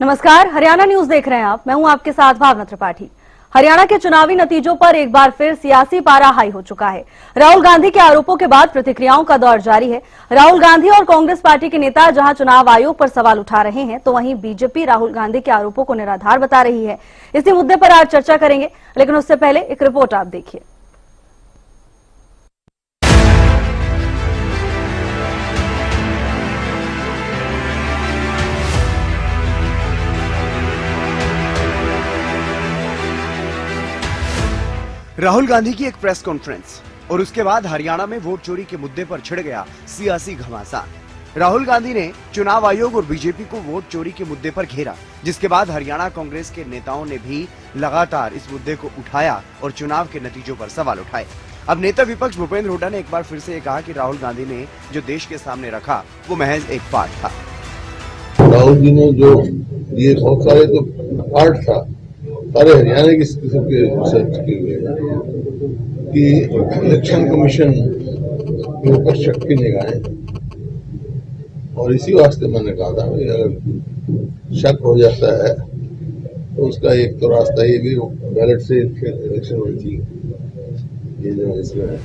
नमस्कार, हरियाणा न्यूज देख रहे हैं आप। मैं हूं आपके साथ भावना त्रिपाठी। हरियाणा के चुनावी नतीजों पर एक बार फिर सियासी पारा हाई हो चुका है। राहुल गांधी के आरोपों के बाद प्रतिक्रियाओं का दौर जारी है। राहुल गांधी और कांग्रेस पार्टी के नेता जहां चुनाव आयोग पर सवाल उठा रहे हैं, तो वहीं बीजेपी राहुल गांधी के आरोपों को निराधार बता रही है। इसी मुद्दे पर आज चर्चा करेंगे, लेकिन उससे पहले एक रिपोर्ट आप देखिए। राहुल गांधी की एक प्रेस कॉन्फ्रेंस और उसके बाद हरियाणा में वोट चोरी के मुद्दे पर छिड़ गया सियासी घमासान। राहुल गांधी ने चुनाव आयोग और बीजेपी को वोट चोरी के मुद्दे पर घेरा, जिसके बाद हरियाणा कांग्रेस के नेताओं ने भी लगातार इस मुद्दे को उठाया और चुनाव के नतीजों पर सवाल उठाए। अब नेता विपक्ष भूपेंद्र हुड्डा ने एक बार फिर से कहा कि राहुल गांधी ने जो देश के सामने रखा वो महज एक पार्ट था। राहुल जी ने जो ये बहुत सारे तो पार्ट था, सारे हरियाणा की किस्म के रिसर्च किए हुए कि इलेक्शन कमीशन के ऊपर शक की निगाहें, और इसी वास्ते मैंने कहा था कि अगर शक हो जाता है तो उसका एक तो रास्ता ये भी बैलेट से इलेक्शन होनी चाहिए, ये जो इसमें है।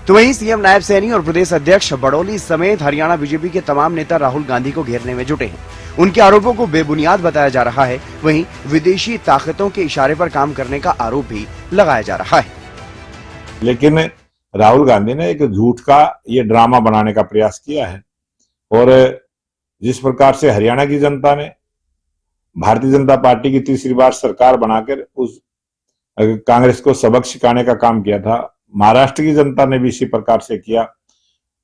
तो वहीं सीएम नायब सैनी और प्रदेश अध्यक्ष बड़ौली समेत हरियाणा बीजेपी के तमाम नेता राहुल गांधी को घेरने में जुटे हैं। उनके आरोपों को बेबुनियाद बताया जा रहा है। वहीं विदेशी ताकतों के इशारे पर काम करने का आरोप भी लगाया जा रहा है। लेकिन राहुल गांधी ने एक झूठ का ये ड्रामा बनाने का प्रयास किया है, और जिस प्रकार से हरियाणा की जनता ने भारतीय जनता पार्टी की तीसरी बार सरकार बनाकर उस कांग्रेस को सबक सिखाने का काम किया था, महाराष्ट्र की जनता ने भी इसी प्रकार से किया।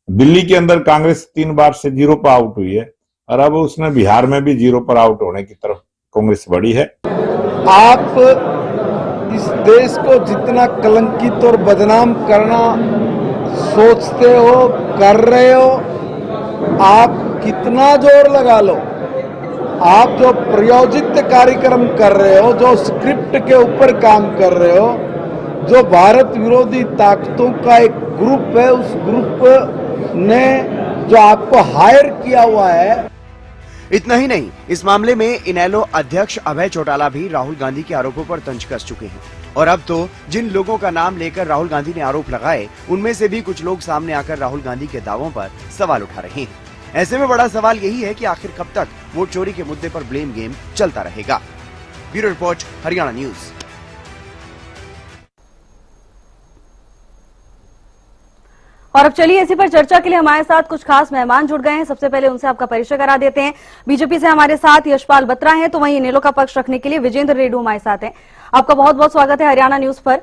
दिल्ली के अंदर कांग्रेस 3 बार से 0 पर आउट हुई है, और अब उसने बिहार में भी 0 पर आउट होने की तरफ कांग्रेस बढ़ी है। आप इस देश को जितना कलंकित और बदनाम करना सोचते हो, कर रहे हो, आप कितना जोर लगा लो, आप जो प्रयोजित कार्यक्रम कर रहे हो, जो स्क्रिप्ट के ऊपर काम कर रहे हो, जो भारत विरोधी ताकतों का एक ग्रुप है, उस ग्रुप ने जो आपको हायर किया हुआ है। इतना ही नहीं, इस मामले में इनेलो अध्यक्ष अभय चौटाला भी राहुल गांधी के आरोपों पर तंज कस चुके हैं। और अब तो जिन लोगों का नाम लेकर राहुल गांधी ने आरोप लगाए, उनमें से भी कुछ लोग सामने आकर राहुल गांधी के दावों पर सवाल उठा रहे हैं। ऐसे में बड़ा सवाल यही है कि आखिर कब तक वोट चोरी के मुद्दे पर ब्लेम गेम चलता रहेगा। Bureau report, Haryana news. और अब चलिए इसी पर चर्चा के लिए हमारे साथ कुछ खास मेहमान जुड़ गए हैं। सबसे पहले उनसे आपका परिचय करा देते हैं। बीजेपी से हमारे साथ यशपाल बत्रा हैं, तो वहीं इनेलो का पक्ष रखने के लिए विजेंद्र रेड्डी हमारे साथ हैं। आपका बहुत बहुत स्वागत है हरियाणा न्यूज पर।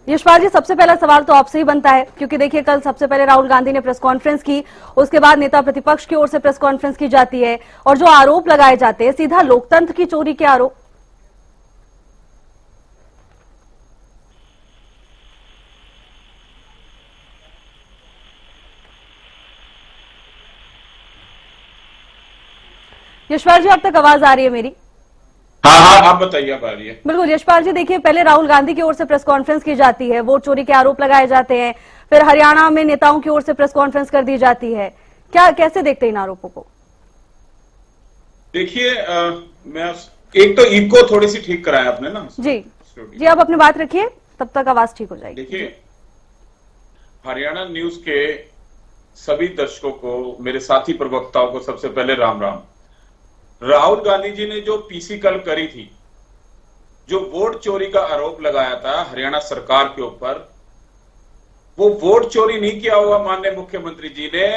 यशपाल जी, सबसे पहला सवाल तो आपसे ही बनता है, क्योंकि देखिए कल सबसे पहले राहुल गांधी ने प्रेस कॉन्फ्रेंस की, उसके बाद नेता प्रतिपक्ष की ओर से प्रेस कॉन्फ्रेंस की जाती है, और जो आरोप लगाए जाते हैं सीधा लोकतंत्र की चोरी के आरोप। यशपाल जी, अब तक आवाज आ रही है मेरी? हाँ, आप बताइए, अब आ रही है। बिल्कुल यशपाल जी, देखिए पहले राहुल गांधी की ओर से प्रेस कॉन्फ्रेंस की जाती है, वोट चोरी के आरोप लगाए जाते हैं, फिर हरियाणा में नेताओं की ओर से प्रेस कॉन्फ्रेंस कर दी जाती है। क्या कैसे देखते हैं इन आरोपों को? देखिए, मैं एक तो इको थोड़ी सी ठीक कराया आपने ना। जी, आप अपनी बात रखिए, तब तक आवाज ठीक हो जाएगी। देखिए, हरियाणा न्यूज के सभी दर्शकों को, मेरे साथी प्रवक्ताओं को सबसे पहले राम राम। राहुल गांधी जी ने जो पीसी कल करी थी, जो वोट चोरी का आरोप लगाया था हरियाणा सरकार के ऊपर, वो वोट चोरी नहीं किया हुआ माननीय मुख्यमंत्री जी ने।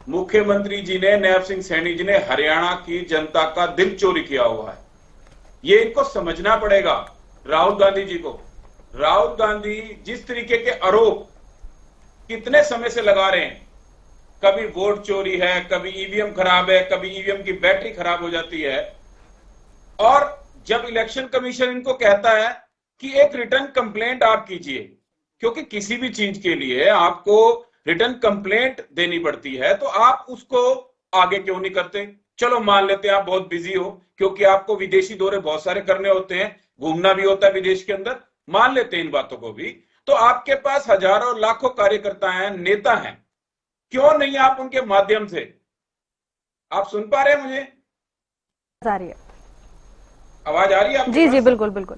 मुख्यमंत्री जी ने, नायब सिंह सैनी जी ने हरियाणा की जनता का दिल चोरी किया हुआ है। ये इनको समझना पड़ेगा राहुल गांधी जी को। राहुल गांधी जिस तरीके के आरोप कितने समय से लगा रहे हैं, कभी वोट चोरी है, कभी ईवीएम खराब है, कभी ईवीएम की बैटरी खराब हो जाती है, और जब इलेक्शन कमीशन इनको कहता है कि एक रिटर्न कंप्लेंट आप कीजिए, क्योंकि किसी भी चीज के लिए आपको रिटर्न कंप्लेंट देनी पड़ती है, तो आप उसको आगे क्यों नहीं करते? चलो मान लेते हैं आप बहुत बिजी हो, क्योंकि आपको विदेशी दौरे बहुत सारे करने होते हैं, घूमना भी होता है विदेश के अंदर, मान लेते हैं इन बातों को भी। तो आपके पास हजारों लाखों कार्यकर्ता हैं, नेता हैं, क्यों नहीं आप उनके माध्यम से, आप सुन पा रहे हैं मुझे? आ रही है। आवाज आ रही है आपके जी पास? जी बिल्कुल बिल्कुल।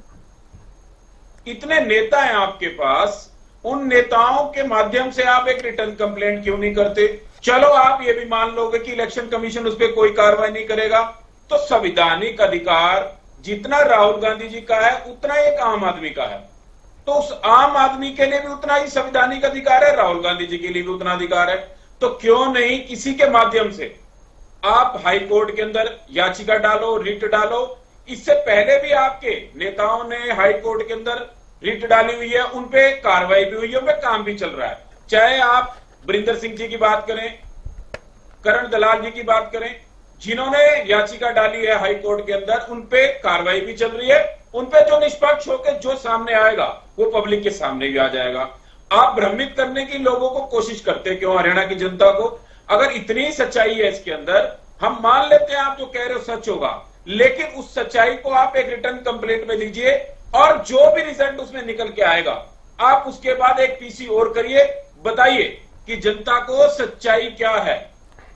इतने नेता हैं आपके पास, उन नेताओं के माध्यम से आप एक रिटर्न कंप्लेंट क्यों नहीं करते? चलो आप ये भी मान लोगे कि इलेक्शन कमीशन उस पर कोई कार्रवाई नहीं करेगा, तो संवैधानिक अधिकार जितना राहुल गांधी जी का है उतना एक आम आदमी का है, तो उस आम आदमी के लिए भी उतना ही संवैधानिक अधिकार है, राहुल गांधी जी के लिए भी उतना अधिकार है। तो क्यों नहीं किसी के माध्यम से आप हाई कोर्ट के अंदर याचिका डालो, रिट डालो। इससे पहले भी आपके नेताओं ने हाई कोर्ट के अंदर रिट डाली हुई है, उनपे कार्रवाई भी हुई है, उनपे काम भी चल रहा है। चाहे आप बरिंदर सिंह जी की बात करें, करण दलाल जी की बात करें, जिन्होंने याचिका डाली है हाई कोर्ट के अंदर, उनपे कार्रवाई भी चल रही है। उनपे जो निष्पक्ष होकर जो सामने आएगा वो पब्लिक के सामने भी आ जाएगा। आप भ्रमित करने की लोगों को कोशिश करते क्यों, हरियाणा की जनता को? अगर इतनी सच्चाई है इसके अंदर, हम मान लेते हैं आप जो कह रहे हो सच होगा, लेकिन उस सच्चाई को आप एक रिटर्न कंप्लेंट में लीजिए और जो भी रिजल्ट उसमें निकल के आएगा आप उसके बाद एक पीसी और करिए, बताइए कि जनता को सच्चाई क्या है।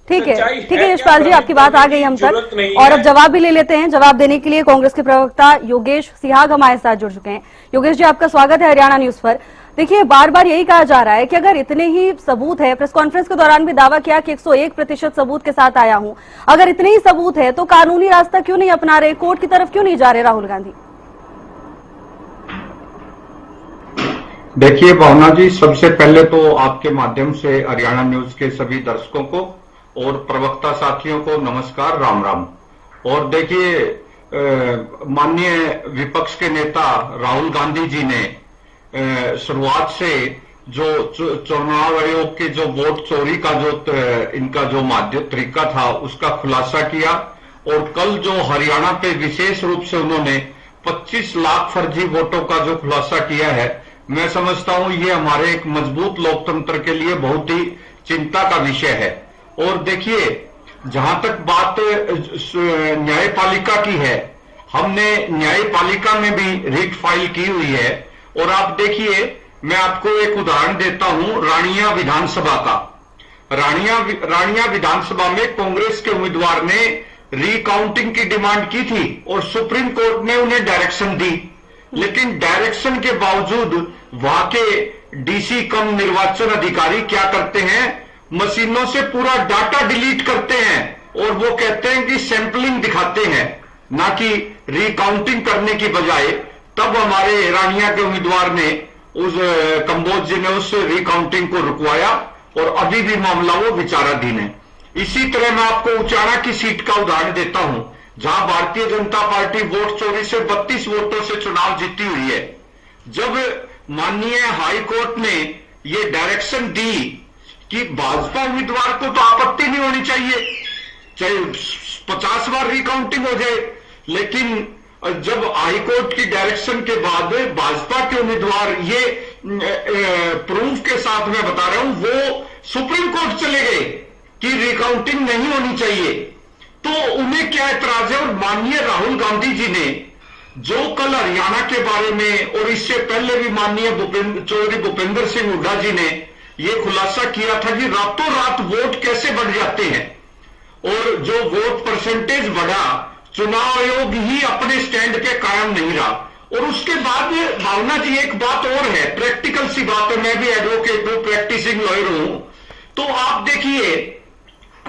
ठीक है क्या? यशपाल जी, आपकी बात आ गई हम जरूरत तक, नहीं और है। अब जवाब भी ले लेते हैं। जवाब देने के लिए कांग्रेस के प्रवक्ता योगेश सिहाग हमारे साथ जुड़ चुके हैं। योगेश जी, आपका स्वागत है हरियाणा न्यूज पर। देखिए, बार बार यही कहा जा रहा है कि अगर इतने ही सबूत है, प्रेस कॉन्फ्रेंस के दौरान भी दावा किया कि 101% सबूत के साथ आया हूं, अगर इतने ही सबूत है तो कानूनी रास्ता क्यों नहीं अपना रहे, कोर्ट की तरफ क्यों नहीं जा रहे राहुल गांधी? देखिए भावना जी, सबसे पहले तो आपके माध्यम से हरियाणा न्यूज के सभी दर्शकों को और प्रवक्ता साथियों को नमस्कार, राम राम। और देखिए, माननीय विपक्ष के नेता राहुल गांधी जी ने शुरुआत से जो चुनाव आयोग के जो वोट चोरी का जो इनका जो माध्यम तरीका था उसका खुलासा किया, और कल जो हरियाणा पे विशेष रूप से उन्होंने 25 लाख फर्जी वोटों का जो खुलासा किया है, मैं समझता हूं ये हमारे एक मजबूत लोकतंत्र के लिए बहुत ही चिंता का विषय है। और देखिए, जहां तक बात न्यायपालिका की है, हमने न्यायपालिका में भी रिट फाइल की हुई है। और आप देखिए, मैं आपको एक उदाहरण देता हूं रानिया विधानसभा का। रानिया विधानसभा में कांग्रेस के उम्मीदवार ने रिकाउंटिंग की डिमांड की थी और सुप्रीम कोर्ट ने उन्हें डायरेक्शन दी, लेकिन डायरेक्शन के बावजूद वहां के डीसी कम निर्वाचन अधिकारी क्या करते हैं, मशीनों से पूरा डाटा डिलीट करते हैं और वो कहते हैं कि सैंपलिंग दिखाते हैं, ना कि रिकाउंटिंग करने की बजाय। तब हमारे रानिया के उम्मीदवार ने उस कंबोज जी ने उस रिकाउंटिंग को रुकवाया और अभी भी मामला वो विचाराधीन है। इसी तरह मैं आपको उचाना की सीट का उदाहरण देता हूं, जहां भारतीय जनता पार्टी वोट चोरी से 32 वोटों से चुनाव जीती हुई है। जब माननीय हाई कोर्ट ने ये डायरेक्शन दी कि भाजपा उम्मीदवार को तो आपत्ति नहीं होनी चाहिए, चाहे 50 बार रिकाउंटिंग हो जाए, लेकिन जब हाईकोर्ट की डायरेक्शन के बाद भाजपा के उम्मीदवार ये प्रूफ के साथ मैं बता रहा हूं, वो सुप्रीम कोर्ट चले गए कि रिकाउंटिंग नहीं होनी चाहिए, तो उन्हें क्या ऐतराज है। और माननीय राहुल गांधी जी ने जो कल हरियाणा के बारे में और इससे पहले भी माननीय चौधरी भूपेंद्र सिंह हुड्डा जी ने यह खुलासा किया था कि रातों रात वोट कैसे बढ़ जाते हैं, और जो वोट परसेंटेज बढ़ा, चुनाव आयोग ही अपने स्टैंड पे कायम नहीं रहा। और उसके बाद भावना जी एक बात और है, प्रैक्टिकल सी बात है, मैं भी एडवोकेट हूं, प्रैक्टिसिंग लॉयर हूं, तो आप देखिए,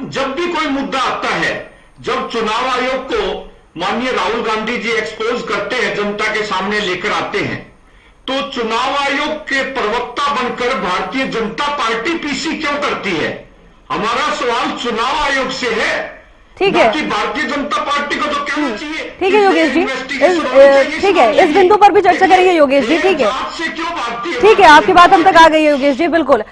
जब भी कोई मुद्दा आता है, जब चुनाव आयोग को माननीय राहुल गांधी जी एक्सपोज करते हैं, जनता के सामने लेकर आते हैं, तो चुनाव आयोग के प्रवक्ता बनकर भारतीय जनता पार्टी पीसी क्यों करती है? हमारा सवाल चुनाव आयोग से है, ठीक है, कि भारतीय जनता पार्टी को तो कहना चाहिए। ठीक है योगेश जी, ठीक है, इस बिंदु पर भी चर्चा करेंगे योगेश जी। ठीक है, ठीक है, आपकी बात हम तक आ गई है योगेश जी, बिल्कुल।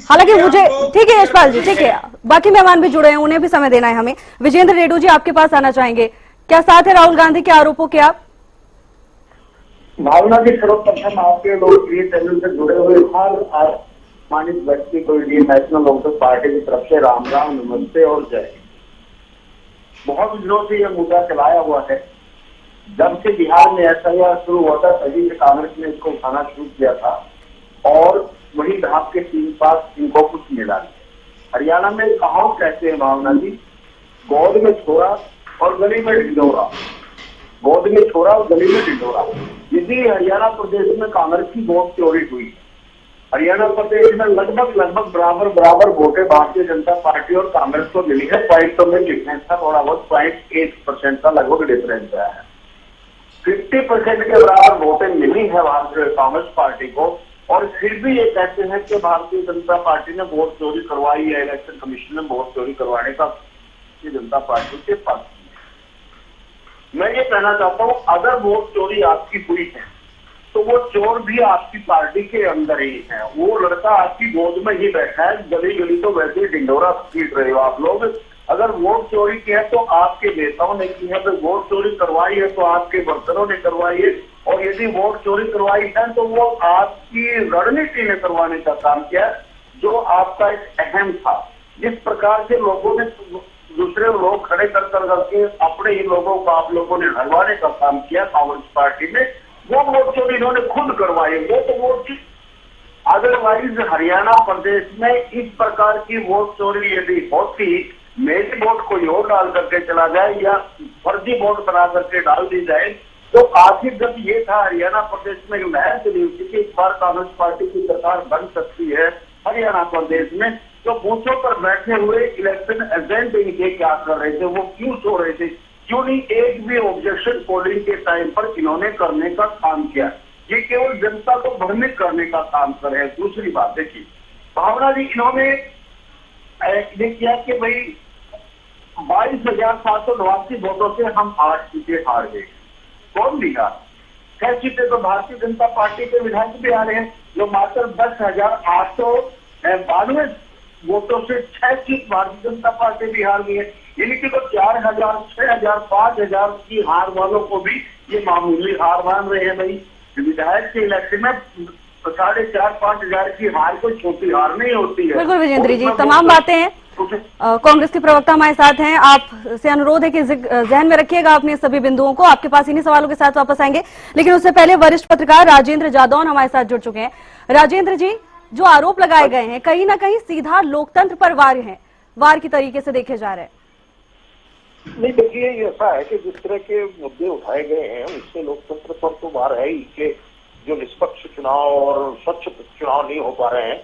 हालांकि मुझे, ठीक है यशपाल जी, ठीक है, बाकी मेहमान भी जुड़े हैं, उन्हें भी समय देना है हमें। विजेंद्र रेड्डू जी, आपके पास आना चाहेंगे, क्या साथ है राहुल गांधी के आरोपों के आप? भावना जी, सर्वप्रथम आपके लोग ये चैनल से जुड़े हुए हर मानित व्यक्ति को इंडियन नेशनल लोकदल पार्टी की तरफ से राम राम, नमस्ते और जय। बहुत दिनों से यह मुद्दा चलाया हुआ है, जब से बिहार में एफआईआर शुरू हुआ था तभी से कांग्रेस ने इसको उठाना शुरू किया था, और वही धाप के तीन पास इनको कुछ मिला नहीं। हरियाणा में कहावत कहते हैं भावना जी, गोद में छोरा और गले में ढिंढोरा। गोद में छोड़ा और गली में ढिंढोरा। यदि हरियाणा प्रदेश में कांग्रेस की वोट चोरी हुई, हरियाणा प्रदेश में लगभग बराबर वोटें भारतीय जनता पार्टी और कांग्रेस को मिली है। पॉइंटों में डिफरेंस था, थोड़ा बहुत 0.1% का लगभग डिफरेंस है। 50% के बराबर वोटें मिली है भारतीय कांग्रेस पार्टी को, और फिर भी ये कहते हैं कि भारतीय जनता पार्टी ने वोट चोरी करवाई है, इलेक्शन कमीशन ने वोट चोरी करवाने का भारतीय जनता पार्टी के पास। मैं ये कहना चाहता हूं, अगर वोट चोरी आपकी हुई है तो वो चोर भी आपकी पार्टी के अंदर ही है। वो लड़का आपकी गोद में ही बैठा है, गली गली तो वैसे ही ढिंढोरा पीट रहे हो आप लोग। अगर वोट चोरी की है तो आपके नेताओं ने की है, तो वोट चोरी करवाई है तो आपके वर्करों ने करवाई है, और यदि वोट चोरी करवाई है तो वो आपकी रणनीति ने करवाने का काम किया, जो आपका एक अहम था। जिस प्रकार से लोगों ने दूसरे लोग खड़े कर करके अपने ही लोगों को आप लोगों ने हरवाने का काम किया कांग्रेस पार्टी में, वो वोट चोरी इन्होंने खुद करवाई। वो तो वोट की अदरवाइज हरियाणा प्रदेश में इस प्रकार की वोट चोरी यदि होती, मेरी वोट कोई और डाल करके चला जाए या फर्जी वोट बना करके डाल दी जाए, तो आखिर जब ये था हरियाणा प्रदेश में लहर चली थी कि इस बार कांग्रेस पार्टी की सरकार बन सकती है हरियाणा प्रदेश में, तो बूथों पर बैठे हुए इलेक्शन एजेंट इनके क्या कर रहे थे, वो क्यों सो रहे थे, क्यों नहीं एक भी ऑब्जेक्शन पोलिंग के टाइम पर इन्होंने करने का काम किया। ये केवल जनता को भ्रमित करने का काम कर रहे हैं। दूसरी बात देखिए, भावना जी इन्होंने ये किया कि भाई 22,789 वोटों से हम 8 सीटें हार गए। कौन दिया? 6 सीटें तो भारतीय जनता पार्टी के विधायक भी आ रहे हैं, जो मात्र 10,892 वोटों से 6 सीट भारतीय जनता पार्टी भी हार गई है। इनकी तो 4,000, 6,000, 5,000 की हार वालों को भी ये मामूली हार मान रहे हैं। भाई विधायक के इलेक्शन में 4,500-5,000 की हार कोई छोटी हार नहीं होती है। बिल्कुल विजेंद्र जी, तमाम बातें हैं। कांग्रेस के प्रवक्ता हमारे साथ हैं, आपसे अनुरोध है कि जहन में रखिएगा अपने सभी बिंदुओं को। आपके पास इन्हीं सवालों के साथ वापस आएंगे, लेकिन उससे पहले वरिष्ठ पत्रकार राजेंद्र जादौन हमारे साथ जुड़ चुके हैं। राजेंद्र जी, जो आरोप लगाए गए हैं कहीं ना कहीं सीधा लोकतंत्र पर वार की तरीके से देखे जा रहे हैं। नहीं देखिए, ये ऐसा है कि जिस तरह के मुद्दे उठाए गए हैं उससे लोकतंत्र पर तो वार है ही कि जो निष्पक्ष चुनाव और स्वच्छ चुनाव नहीं हो पा रहे हैं।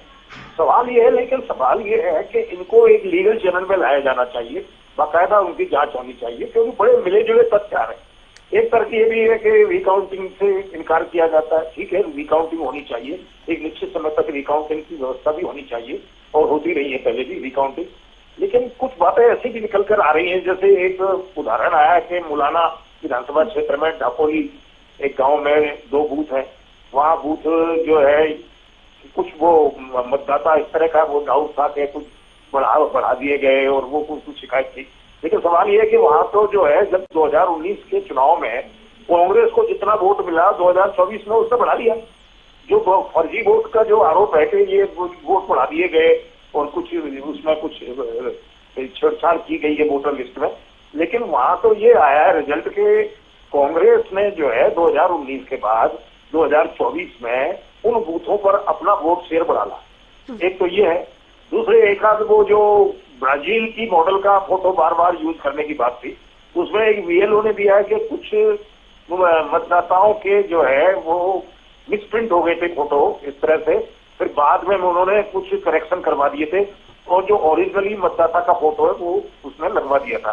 सवाल ये है, लेकिन सवाल ये है कि इनको एक लीगल चैनल में लाया जाना चाहिए, बाकायदा उनकी जांच होनी चाहिए, क्योंकि बड़े मिले जुले तथ्य आ रहे हैं। एक तरफ ये भी है कि रिकाउंटिंग से इनकार किया जाता है, ठीक है, रिकाउंटिंग होनी चाहिए, एक निश्चित समय तक रिकाउंटिंग की व्यवस्था भी होनी चाहिए और होती रही है पहले भी रिकाउंटिंग। लेकिन कुछ बातें ऐसी भी निकल कर आ रही हैं, जैसे एक उदाहरण आया है कि मुलाना विधानसभा क्षेत्र में ढापोली एक गांव में 2 बूथ हैं, वहां बूथ जो है कुछ वो मतदाता इस तरह का वो डाउट था कि कुछ बढ़ा दिए गए और वो कुछ शिकायत थी। लेकिन सवाल ये है कि वहां तो जो है जब 2019 के चुनाव में कांग्रेस को जितना वोट मिला 2024 में उसने बढ़ा लिया। जो फर्जी वोट का जो आरोप है कि ये वोट बढ़ा दिए गए और कुछ उसमें कुछ छेड़छाड़ की गई है वोटर लिस्ट में, लेकिन वहां तो ये आया है रिजल्ट के कांग्रेस ने जो है 2019 के बाद 2024 में उन बूथों पर अपना वोट शेयर बढ़ाला। एक तो ये है। दूसरे एक आध वो जो ब्राजील की मॉडल का फोटो बार बार यूज करने की बात थी, उसमें एक वीएलओ ने दिया है कि कुछ मतदाताओं के जो है वो मिसप्रिंट हो गए थे फोटो इस तरह से, फिर बाद में उन्होंने कुछ करेक्शन करवा दिए थे और जो ओरिजिनली मतदाता का फोटो है वो उसमें लगवा दिया था।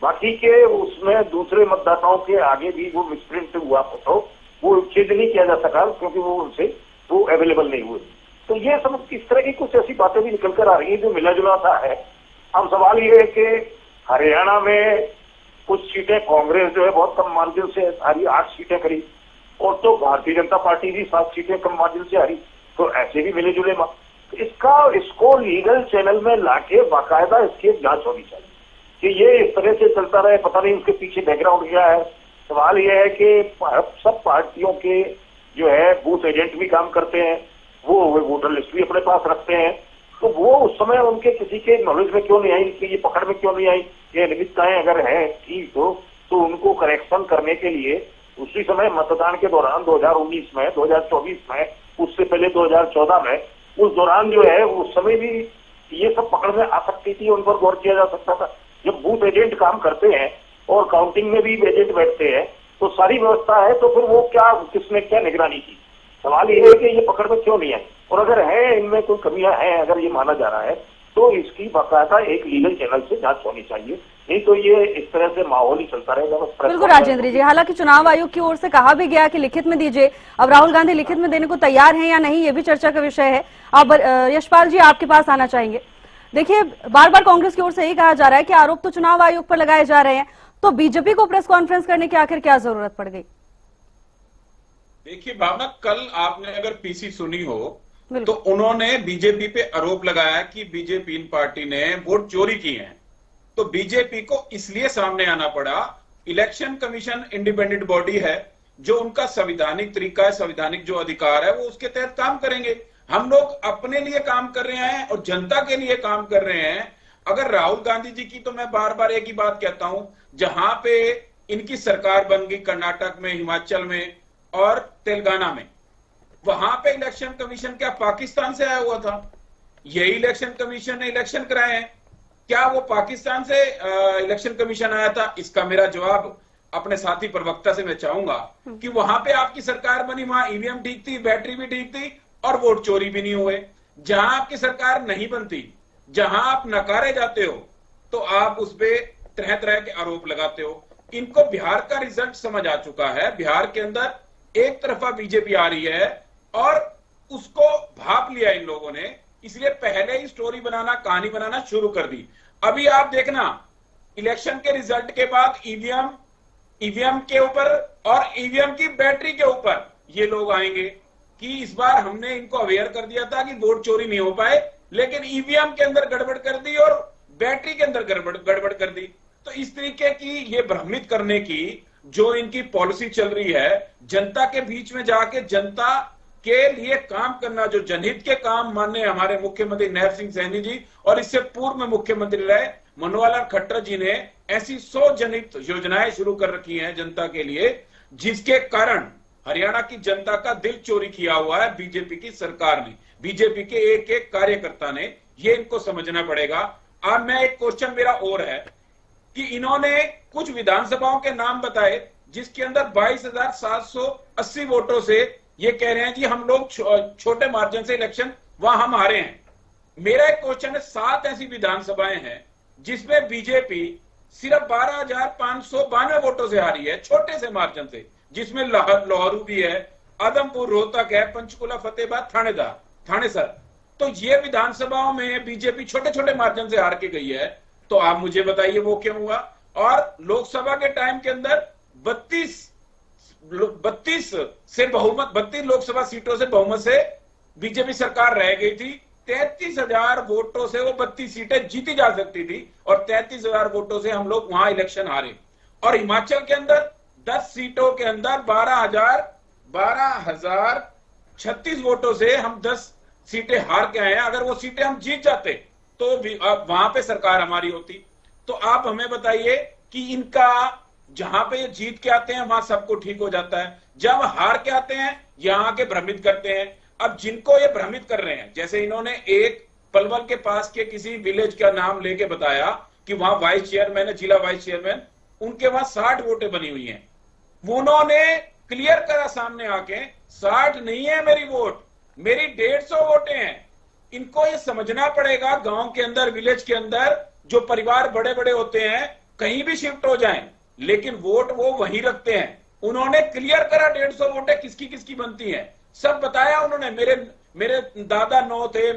बाकी के उसमें दूसरे मतदाताओं के आगे भी वो मिसप्रिंट हुआ फोटो, वो चेंज नहीं किया जा सका क्योंकि वो उनसे वो अवेलेबल नहीं हुए। तो ये सब इस तरह की कुछ ऐसी बातें भी निकल कर आ रही है जो मिला जुला सा है। अब सवाल ये है कि हरियाणा में कुछ सीटें कांग्रेस जो है बहुत कम मार्जिन से हारी, 8 सीटें करीब, और तो भारतीय जनता पार्टी भी 7 सीटें कम मार्जिन से हारी। तो ऐसे भी मिले जुले इसको लीगल चैनल में लाके बाकायदा इसकी जांच होनी चाहिए कि ये इस तरह से चलता रहे, पता नहीं उसके पीछे बैकग्राउंड क्या है। सवाल ये है कि सब पार्टियों के जो है बूथ एजेंट भी काम करते हैं, वो वोटर लिस्ट भी अपने पास रखते हैं, तो वो उस समय उनके किसी के नॉलेज में क्यों नहीं आई, ये पकड़ में क्यों नहीं आई, ये अनियमितताएं अगर है ठीक तो उनको करेक्शन करने के लिए उसी समय मतदान के दौरान 2019 में, 2024 में, उससे पहले 2014 में, उस दौरान जो है उस समय भी ये सब पकड़ में आ सकती थी, उन पर गौर किया जा सकता था। जब बूथ एजेंट काम करते हैं और काउंटिंग में भी एजेंट बैठते हैं तो सारी व्यवस्था है, तो फिर वो क्या, किसने क्या निगरानी की? सवाल ये है कि ये पकड़ में क्यों नहीं है, और अगर है इनमें कोई कमियां हैं, अगर ये माना जा रहा है तो इसकी बाकायदा एक लीगल चैनल से जांच होनी चाहिए, नहीं तो ये इस तरह से माहौल ही चलता रहेगा। बिल्कुल राजेंद्र जी, हालांकि चुनाव आयोग की ओर से कहा भी गया कि लिखित में दीजिए, अब राहुल गांधी लिखित में देने को तैयार हैं या नहीं, ये भी चर्चा का विषय है। अब यशपाल जी आपके पास आना चाहेंगे। देखिए, बार बार कांग्रेस की ओर से यही कहा जा रहा है कि आरोप तो चुनाव आयोग पर लगाए जा रहे हैं, तो बीजेपी को प्रेस कॉन्फ्रेंस करने की आखिर क्या जरूरत पड़ गई? देखिए भावना, कल आपने अगर पीसी सुनी हो तो उन्होंने बीजेपी पे आरोप लगाया कि बीजेपी पार्टी ने वोट चोरी की है। तो बीजेपी को इसलिए सामने आना पड़ा, इलेक्शन कमीशन इंडिपेंडेंट बॉडी है, जो उनका संवैधानिक तरीका है, संवैधानिक जो अधिकार है वो उसके तहत काम करेंगे। हम लोग अपने लिए काम कर रहे हैं और जनता के लिए काम कर रहे हैं। अगर राहुल गांधी जी की, तो मैं बार बार एक ही बात कहता हूं, जहां पे इनकी सरकार बन गई कर्नाटक में, हिमाचल में और तेलंगाना में, वहां पे इलेक्शन कमीशन क्या पाकिस्तान से आया हुआ था? यही इलेक्शन कमीशन ने इलेक्शन कराए हैं। क्या वो पाकिस्तान से इलेक्शन कमीशन आया था? इसका मेरा जवाब अपने साथी प्रवक्ता से मैं चाहूंगा कि वहां पे आपकी सरकार बनी, वहां ईवीएम ठीक थी, बैटरी भी ठीक थी और वोट चोरी भी नहीं हुए। जहां आपकी सरकार नहीं बनती, जहां आप नकारे जाते हो, तो आप उस पे तरह तरह के आरोप लगाते हो। इनको बिहार का रिजल्ट समझ आ चुका है। बिहार के अंदर एक तरफा बीजेपी आ रही है और उसको भाप लिया इन लोगों ने, इसलिए पहले ही स्टोरी बनाना, कहानी बनाना शुरू कर दी। अभी आप देखना, इलेक्शन के रिजल्ट के बाद ईवीएम के ऊपर और ईवीएम की बैटरी के ऊपर ये लोग आएंगे कि इस बार हमने इनको अवेयर कर दिया था कि वोट चोरी नहीं हो पाए, लेकिन ईवीएम के अंदर गड़बड़ कर दी और बैटरी के अंदर गड़बड़ कर दी। तो इस तरीके की ये भ्रमित करने की जो इनकी पॉलिसी चल रही है, जनता के बीच में जाके जनता के लिए काम करना, जो जनहित के काम माननीय हमारे मुख्यमंत्री नैब सिंह सैनी जी और इससे पूर्व में मुख्यमंत्री रहे मनोहर लाल खट्टर जी ने ऐसी 100 जनहित योजनाएं शुरू कर रखी हैं जनता के लिए, जिसके कारण हरियाणा की जनता का दिल चोरी किया हुआ है बीजेपी की सरकार ने, बीजेपी के एक एक कार्यकर्ता ने। ये इनको समझना पड़ेगा। अब मैं एक क्वेश्चन मेरा और है कि इन्होंने कुछ विधानसभाओं के नाम बताए जिसके अंदर 22,780 वोटों से ये कह रहे हैं जी हम लोग छोटे मार्जिन से इलेक्शन वहां हम हारे हैं। मेरा एक क्वेश्चन है, 7 ऐसी विधानसभाएं हैं जिसमें बीजेपी सिर्फ 12,592 वोटों से हारी है, छोटे से मार्जिन से, जिसमें लोहरू भी है, आदमपुर, रोहतक है, पंचकुला, फतेहाबाद, थानेसर। तो ये विधानसभाओं में बीजेपी छोटे छोटे मार्जिन से हार के गई है। तो आप मुझे बताइए वो क्यों हुआ? और लोकसभा के टाइम के अंदर 32 से बहुमत, 32 लोकसभा सीटों से बहुमत से बीजेपी सरकार रह गई थी। 33,000 वोटों से वो 32 सीटें जीती जा सकती थी और 33,000 वोटों से हम लोग वहां इलेक्शन हारे। और हिमाचल के अंदर 10 सीटों के अंदर 12,036 वोटों से हम 10 सीटें हार के आए हैं। अगर वो सीटें हम जीत जाते तो वहां पे सरकार हमारी होती। तो आप हमें बताइए कि इनका जहां पे ये जीत के आते हैं वहां सबको ठीक हो जाता है, जब हार के आते हैं यहां के भ्रमित करते हैं। अब जिनको ये भ्रमित कर रहे हैं, जैसे इन्होंने एक पलवल के पास के किसी विलेज का नाम लेके बताया कि वहां वाइस चेयरमैन है, जिला वाइस चेयरमैन, उनके वहां 60 वोटें बनी हुई हैं। उन्होंने क्लियर करा सामने आके 60 नहीं है मेरी वोट, मेरी 150 वोटें हैं। इनको ये समझना पड़ेगा, गांव के अंदर, विलेज के अंदर जो परिवार बड़े बड़े होते हैं कहीं भी शिफ्ट हो जाएं, लेकिन वोट वो वहीं रखते हैं। उन्होंने क्लियर करा 150 वोटें किसकी किसकी बनती हैं, सब बताया उन्होंने। मेरे दादा 9 थे,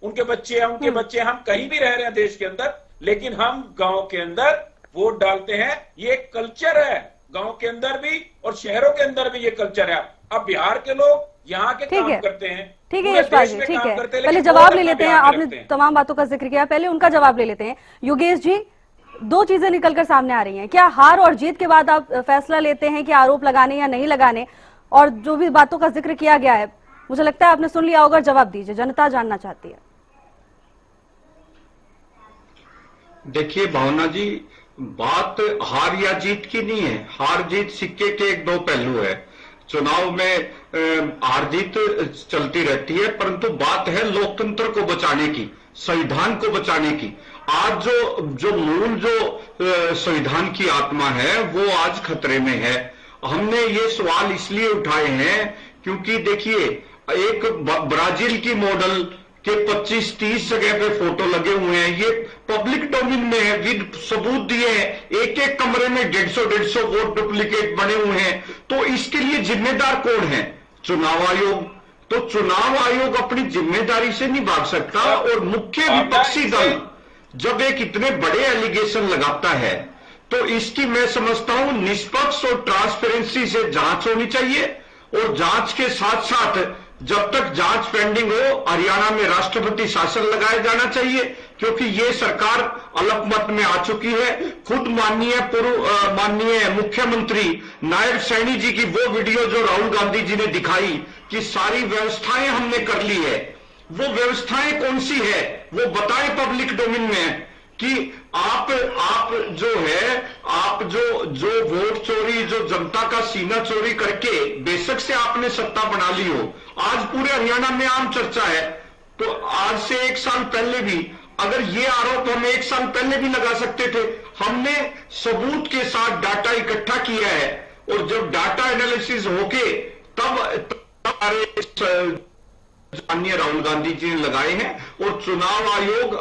उनके बच्चे हैं, उनके बच्चे, हम कहीं भी रह रहे हैं देश के अंदर, लेकिन हम गांव के अंदर वोट डालते हैं। ये कल्चर है, गांव के अंदर भी और शहरों के अंदर भी ये कल्चर है। अब बिहार के लोग यहाँ के काम करते हैं। ठीक है यशपाल जी, ठीक है, पहले जवाब ले लेते हैं। आपने तमाम बातों का जिक्र किया, पहले उनका जवाब ले लेते हैं। योगेश जी, 2 चीजें निकलकर सामने आ रही हैं। क्या हार और जीत के बाद आप फैसला लेते हैं कि आरोप लगाने या नहीं लगाने? और जो भी बातों का जिक्र किया गया है, मुझे लगता है आपने सुन लिया होगा, जवाब दीजिए, जनता जानना चाहती है। देखिए भावना जी, बात हार या जीत की नहीं है। हार जीत सिक्के के 1-2 पहलू है। चुनाव में हार जीत चलती रहती है, परंतु बात है लोकतंत्र को बचाने की, संविधान को बचाने की। आज जो मूल जो संविधान की आत्मा है वो आज खतरे में है। हमने ये सवाल इसलिए उठाए हैं क्योंकि देखिए, एक ब्राजील की मॉडल के 25-30 जगह पे फोटो लगे हुए हैं, ये पब्लिक डोमेन में है, विद सबूत दिए हैं। एक एक कमरे में 150 वोट डुप्लीकेट बने हुए हैं। तो इसके लिए जिम्मेदार कौन है? चुनाव आयोग। तो चुनाव आयोग अपनी जिम्मेदारी से नहीं भाग सकता। और मुख्य विपक्षी दल जब एक इतने बड़े एलिगेशन लगाता है तो इसकी मैं समझता हूं निष्पक्ष और ट्रांसपेरेंसी से जांच होनी चाहिए। और जांच के साथ साथ जब तक जांच पेंडिंग हो, हरियाणा में राष्ट्रपति शासन लगाया जाना चाहिए, क्योंकि ये सरकार अल्पमत में आ चुकी है। खुद माननीय मुख्यमंत्री नायब सैनी जी की वो वीडियो जो राहुल गांधी जी ने दिखाई कि सारी व्यवस्थाएं हमने कर ली है, वो व्यवस्थाएं कौन सी है वो बताएं पब्लिक डोमेन में। कि आप जो वोट चोरी, जो जनता का सीना चोरी करके बेशक से आपने सत्ता बना ली हो, आज पूरे हरियाणा में आम चर्चा है। तो आज से 1 साल पहले भी अगर ये आरोप हम 1 साल पहले भी लगा सकते थे। हमने सबूत के साथ डाटा इकट्ठा किया है और जब डाटा एनालिसिस होके तब माननीय राहुल गांधी जी ने लगाए हैं। और चुनाव आयोग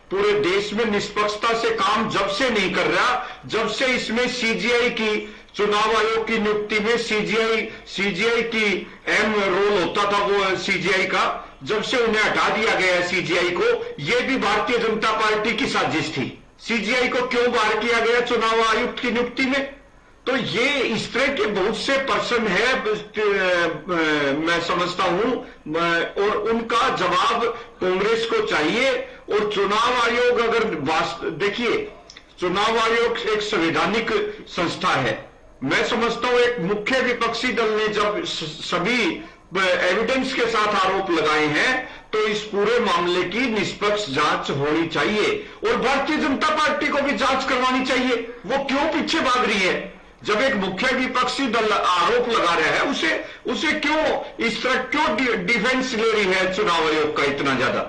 पूरे देश में निष्पक्षता से काम जब से नहीं कर रहा, जब से इसमें सीजीआई की, चुनाव आयोग की नियुक्ति में सीजीआई की अहम रोल होता था, वो सीजीआई का, जब से उन्हें हटा दिया गया है सीजीआई को। यह भी भारतीय जनता पार्टी की साजिश थी। सीजीआई को क्यों बाहर किया गया चुनाव आयुक्त की नियुक्ति में? तो ये इस तरह के बहुत से पर्सन है, मैं समझता हूं, और उनका जवाब कांग्रेस को चाहिए। और चुनाव आयोग अगर देखिए, चुनाव आयोग एक संवैधानिक संस्था है। मैं समझता हूं एक मुख्य विपक्षी दल ने जब सभी एविडेंस के साथ आरोप लगाए हैं तो इस पूरे मामले की निष्पक्ष जांच होनी चाहिए। और भारतीय जनता पार्टी को भी जांच करवानी चाहिए, वो क्यों पीछे भाग रही है? जब एक मुख्य विपक्षी दल आरोप लगा रहा है, उसे क्यों इस तरह क्यों डिफेंस ले रही है चुनाव आयोग का इतना ज्यादा?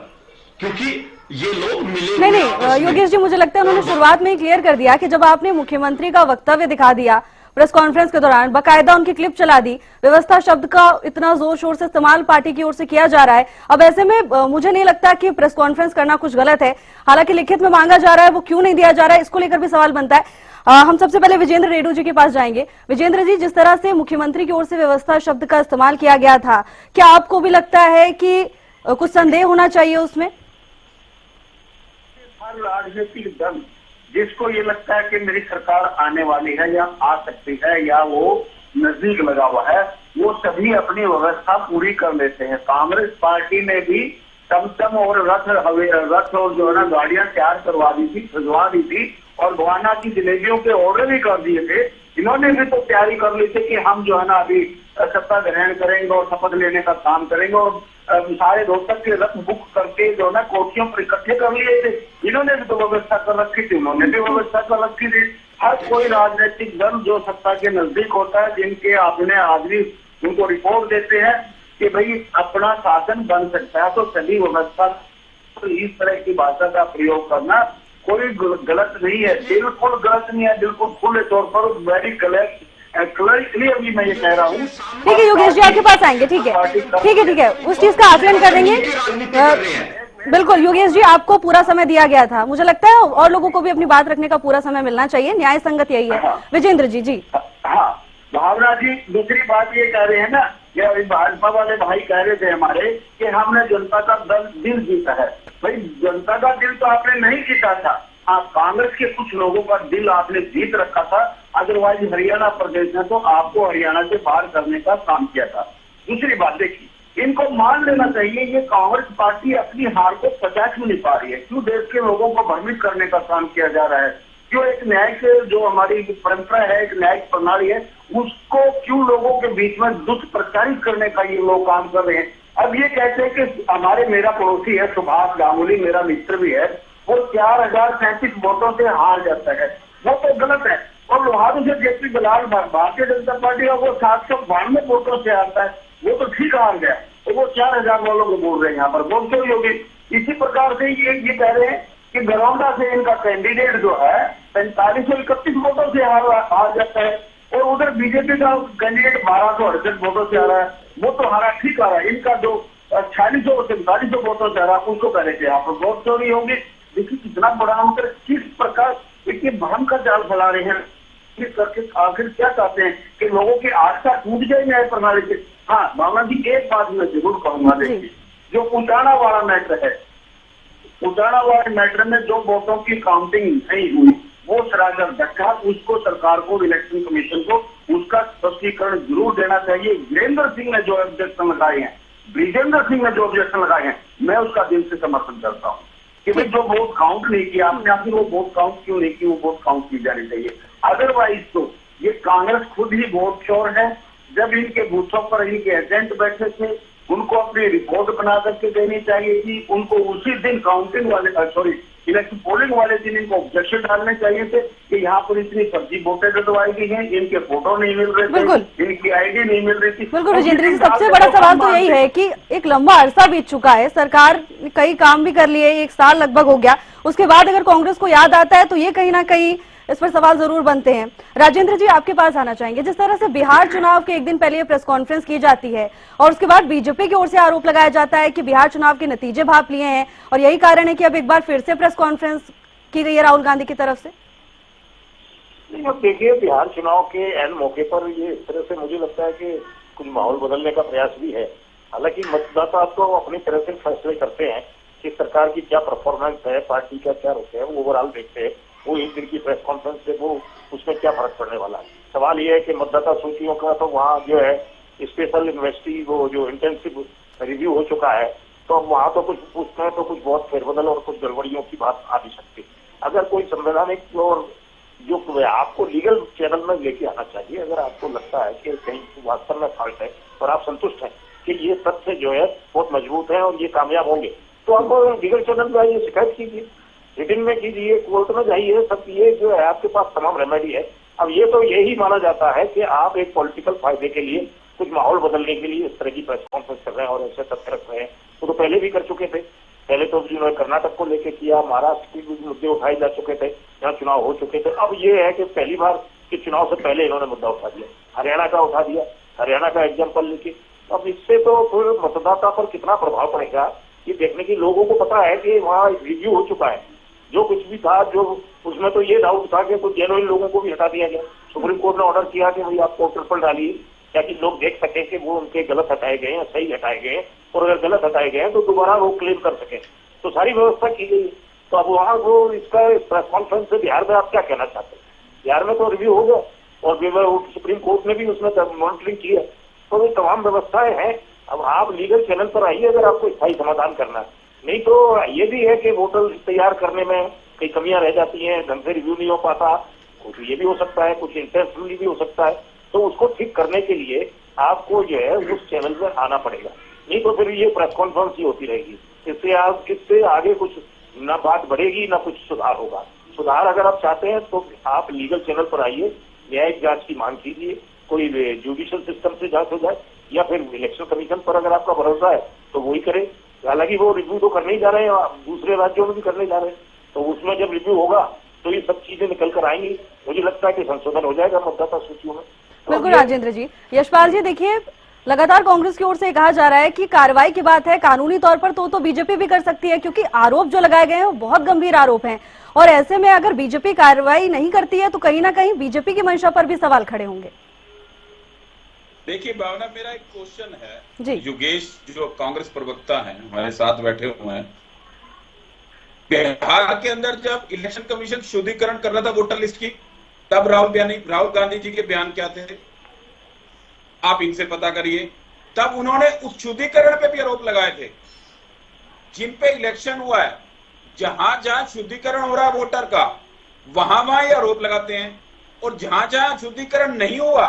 क्योंकि ये लोग मिले नहीं, योगेश जी, मुझे लगता है उन्होंने शुरुआत में ही क्लियर कर दिया कि जब आपने मुख्यमंत्री का वक्तव्य दिखा दिया प्रेस कॉन्फ्रेंस के दौरान, बाकायदा उनकी क्लिप चला दी, व्यवस्था शब्द का इतना जोर शोर से इस्तेमाल पार्टी की ओर से किया जा रहा है। अब ऐसे में मुझे नहीं लगता कि प्रेस कॉन्फ्रेंस करना कुछ गलत है। हालांकि लिखित में मांगा जा रहा है, वो क्यों नहीं दिया जा रहा है, इसको लेकर भी सवाल बनता है। हम सबसे पहले विजेंद्र रेड्डू जी के पास जाएंगे। विजेंद्र जी, जिस तरह से मुख्यमंत्री की ओर से व्यवस्था शब्द का इस्तेमाल किया गया था, क्या आपको भी लगता है कि कुछ संदेह होना चाहिए उसमें? हर राजनीतिक दल जिसको ये लगता है कि मेरी सरकार आने वाली है या आ सकती है या वो नजदीक लगा हुआ है, वो सभी अपनी व्यवस्था पूरी कर लेते हैं। कांग्रेस पार्टी ने भी टमटम और रथ और जो है ना गाड़ियां तैयार करवा दी थी, सजवा दी थी और भवाना की जलेबियों के ऑर्डर भी कर दिए थे। इन्होंने भी तो तैयारी कर ली थी कि हम जो है ना अभी सत्ता ग्रहण करेंगे और शपथ लेने का काम करेंगे, और सारे रोहतक के रथ बुक करके जो है ना कोठियों पर इकट्ठे कर लिए थे। इन्होंने भी तो व्यवस्था कर रखी थी, उन्होंने भी व्यवस्था कर रखी थी। हर कोई राजनीतिक दल जो सत्ता के नजदीक होता है, जिनके अपने आदमी उनको रिपोर्ट देते हैं कि भाई अपना शासन बन सकता है, तो सभी व्यवस्था, तो इस तरह की भाषा का प्रयोग करना कोई गलत नहीं है, बिल्कुल गलत नहीं है, बिल्कुल खुले तौर पर वेरी क्लियरली मैं ये कह रहा हूँ। ठीक है योगेश जी, आपके पास आएंगे। ठीक है, उस चीज का आकलन कर देंगे। बिल्कुल योगेश जी, आपको पूरा समय दिया गया था, मुझे लगता है और लोगों को भी अपनी बात रखने का पूरा समय मिलना चाहिए, न्याय संगत यही है। विजेंद्र जी। हाँ, भावना जी, दूसरी बात ये कह रहे हैं ना, ये भाजपा वाले भाई कह रहे थे हमारे कि हमने जनता का दिल जीता है। भाई जनता का दिल तो आपने नहीं जीता था, हाँ कांग्रेस के कुछ लोगों का दिल आपने जीत रखा था। अदरवाइज हरियाणा प्रदेश ने तो आपको हरियाणा से बाहर करने का काम किया था। दूसरी बात देखिए, इनको मान लेना चाहिए ये कांग्रेस पार्टी अपनी हार को पचा क्यों नहीं पा रही है, क्यों देश के लोगों को भ्रमित करने का काम किया जा रहा है, क्यों एक न्यायिक जो हमारी परंपरा है, एक न्यायिक प्रणाली है, उसको क्यों लोगों के बीच में दुष्प्रचारित करने का ये लोग काम कर रहे हैं। अब ये कहते हैं कि हमारे मेरा पड़ोसी है सुभाष गांगुली, मेरा मित्र भी है, वो 4037 वोटों से हार जाता है, वो तो गलत है। और लोहारू से जेपी दलाल भारतीय जनता पार्टी का वो 792 वोटों से आता है, वो तो ठीक हार गया, तो वो 4000 वालों को बोल रहे हैं यहाँ पर, बोल क्यों योगी। इसी प्रकार से ये कह रहे हैं कि गरौंडा से इनका कैंडिडेट जो है 4531 वोटों से हार जाता है, और उधर बीजेपी का कैंडिडेट 1268 वोटों से आ रहा है, वो तो हारा, ठीक आ रहा है। इनका जो 4600 से 4200 वोटों से आ रहा है, उसको कहने के यहाँ पर वोट चोरी होगी। देखिए कितना बड़ा अंतर, किस प्रकार इतनी भ्रम का जाल फैला रहे हैं करके। आखिर क्या चाहते हैं कि लोगों की आस्था टूट जाए न्याय प्रणाली से। हाँ भावना जी, एक बात मैं जरूर कहूंगा, देखिए जो उटाना वाला मैटर है, उटाना वाले मैटर में जो वोटों की काउंटिंग नहीं हुई वो सरासर धक्का, उसको सरकार को, इलेक्शन कमीशन को उसका स्पष्टीकरण जरूर देना चाहिए। वीरेंद्र सिंह ने जो ऑब्जेक्शन लगाए हैं, ब्रिजेंद्र सिंह ने जो ऑब्जेक्शन लगाए हैं, मैं उसका दिल से समर्थन करता हूँ कि भाई जो वोट काउंट नहीं किया आपने, आखिर वो वोट काउंट क्यों नहीं की, वो वोट काउंट की जानी चाहिए। अदरवाइज तो ये कांग्रेस खुद ही वोट चोर है। जब इनके बूथों पर इनके एजेंट बैठे थे, उनको अपनी रिपोर्ट बना करके देनी चाहिए थी, उनको उसी दिन काउंटिंग वाले इलेक्शन पोलिंग वाले दिन इनको ऑब्जेक्शन डालने चाहिए थे कि यहाँ पर इतनी फर्जी वोटें डलवाई गई हैं, इनके फोटो नहीं मिल रहे थे, इनकी आईडी नहीं मिल रही थी। बिल्कुल राजेंद्र जी, सबसे बड़ा सवाल तो यही है कि एक लंबा अरसा बीत चुका है, सरकार ने कई काम भी कर लिए, 1 साल लगभग हो गया, उसके बाद अगर कांग्रेस को याद आता है तो ये कहीं ना कहीं इस पर सवाल जरूर बनते हैं। राजेंद्र जी, आपके पास आना चाहेंगे। जिस तरह से बिहार चुनाव के एक दिन पहले प्रेस कॉन्फ्रेंस की जाती है और उसके बाद बीजेपी की ओर से आरोप लगाया जाता है कि बिहार चुनाव के नतीजे भाप लिए हैं और यही कारण है कि अब एक बार फिर से प्रेस कॉन्फ्रेंस की गई है राहुल गांधी की तरफ से। नहीं, अब देखिए बिहार चुनाव के एन मौके पर ये इस तरह से मुझे लगता है कि कुछ माहौल बदलने का प्रयास भी है। हालांकि मतदाता तो अपनी तरह से फैसले करते हैं कि सरकार की क्या परफॉर्मेंस है, पार्टी का क्या रुख है, वो ओवरऑल देखते हैं। वो एक दिन की प्रेस कॉन्फ्रेंस से वो उसमें क्या फर्क पड़ने वाला है। सवाल ये है कि मतदाता सूचियों का तो वहाँ जो है स्पेशल इन्वेस्टी वो जो इंटेंसिव रिव्यू हो चुका है, तो अब वहाँ तो कुछ पूछते हैं तो कुछ बहुत फेरबदल और कुछ गड़बड़ियों की बात आ भी सकती है। अगर कोई संवैधानिक और जो आपको लीगल चैनल में लेके आना चाहिए, अगर आपको लगता है कि कहीं वास्तव में फॉल्ट है और आप संतुष्ट हैं कि ये तथ्य जो है बहुत मजबूत है और ये कामयाब होंगे, तो आप लीगल चैनल में आइए, शिकायत कीजिए, रिटिन में कीजिए, कोर्ट में जाइए, सब ये जो है आपके पास तमाम रेमेडी है। अब ये तो यही माना जाता है कि आप एक पॉलिटिकल फायदे के लिए, कुछ माहौल बदलने के लिए इस तरह की प्रेस कॉन्फ्रेंस कर रहे हैं और ऐसे तथ्य रख रहे हैं। वो तो पहले भी कर चुके थे, पहले तो जिन्होंने कर्नाटक को लेकर किया, महाराष्ट्र के मुद्दे उठाए जा चुके थे, यहाँ चुनाव हो चुके थे। अब ये है कि पहली बार के चुनाव से पहले इन्होंने मुद्दा उठा दिया, हरियाणा का उठा दिया, हरियाणा का एग्जाम्पल लेके। अब इससे तो फिर मतदाता पर कितना प्रभाव पड़ेगा ये देखने की, लोगों को पता है कि वहाँ रिव्यू हो चुका है, जो कुछ भी था, जो उसमें तो ये डाउट था कि कुछ जेन्युइन लोगों को भी हटा दिया गया। सुप्रीम कोर्ट ने ऑर्डर किया कि भाई आप पोर्टल पर डालिए ताकि लोग देख सकें कि वो उनके गलत हटाए गए हैं, सही हटाए गए हैं, और अगर गलत हटाए गए हैं तो दोबारा वो क्लेम कर सकें। तो सारी व्यवस्था की गई। तो अब वहाँ वो इसका प्रेस कॉन्फ्रेंस से बिहार में आप क्या कहना चाहते हैं? बिहार में तो रिव्यू हो गया और सुप्रीम कोर्ट ने भी उसमें मॉनिटरिंग की है, तो ये तमाम व्यवस्थाएं हैं। अब आप लीगल चैनल पर आइए अगर आपको स्थायी समाधान करना है। नहीं तो ये भी है कि वोटर तैयार करने में कई कमियां रह जाती हैं, ढंग से रिव्यू नहीं हो पाता, कुछ ये भी हो सकता है, कुछ इंटेंशनली भी हो सकता है। तो उसको ठीक करने के लिए आपको जो है उस चैनल में आना पड़ेगा, नहीं तो फिर ये प्रेस कॉन्फ्रेंस ही होती रहेगी। इससे आगे कुछ ना बात बढ़ेगी ना कुछ सुधार होगा। सुधार अगर आप चाहते हैं तो आप लीगल चैनल पर आइए, न्यायिक जांच की मांग कीजिए, कोई जुडिशियल सिस्टम से जांच हो जाए, या फिर इलेक्शन कमीशन पर अगर आपका भरोसा है तो वही करे। हालांकि वो रिव्यू तो करने ही जा रहे हैं, दूसरे राज्यों में भी करने जा रहे हैं, तो उसमें जब रिव्यू होगा तो ये सब चीजें निकल कर आएंगी। मुझे लगता है कि संशोधन हो जाएगा मतदाता सूचियों में। बिल्कुल राजेंद्र जी। यशपाल जी, देखिए लगातार कांग्रेस की ओर से कहा जा रहा है कि कार्रवाई की बात है, कानूनी तौर पर तो बीजेपी भी कर सकती है, क्योंकि आरोप जो लगाए गए हैं वो बहुत गंभीर आरोप हैं, और ऐसे में अगर बीजेपी कार्रवाई नहीं करती है तो कहीं ना कहीं बीजेपी की मंशा पर भी सवाल खड़े होंगे। देखिए भावना, मेरा एक क्वेश्चन है जी। योगेश जो कांग्रेस प्रवक्ता हैं हमारे साथ बैठे हुए हैं, बिहार के अंदर जब इलेक्शन कमीशन शुद्धिकरण कर रहा था वोटर लिस्ट की, तब राहुल गांधी जी के बयान क्या थे? आप इनसे पता करिए। तब उन्होंने उस शुद्धिकरण पे भी आरोप लगाए थे। जिन पे इलेक्शन हुआ है, जहां जहां शुद्धिकरण हो रहा है वोटर का, वहां ये आरोप लगाते हैं, और जहां जहां शुद्धिकरण नहीं हुआ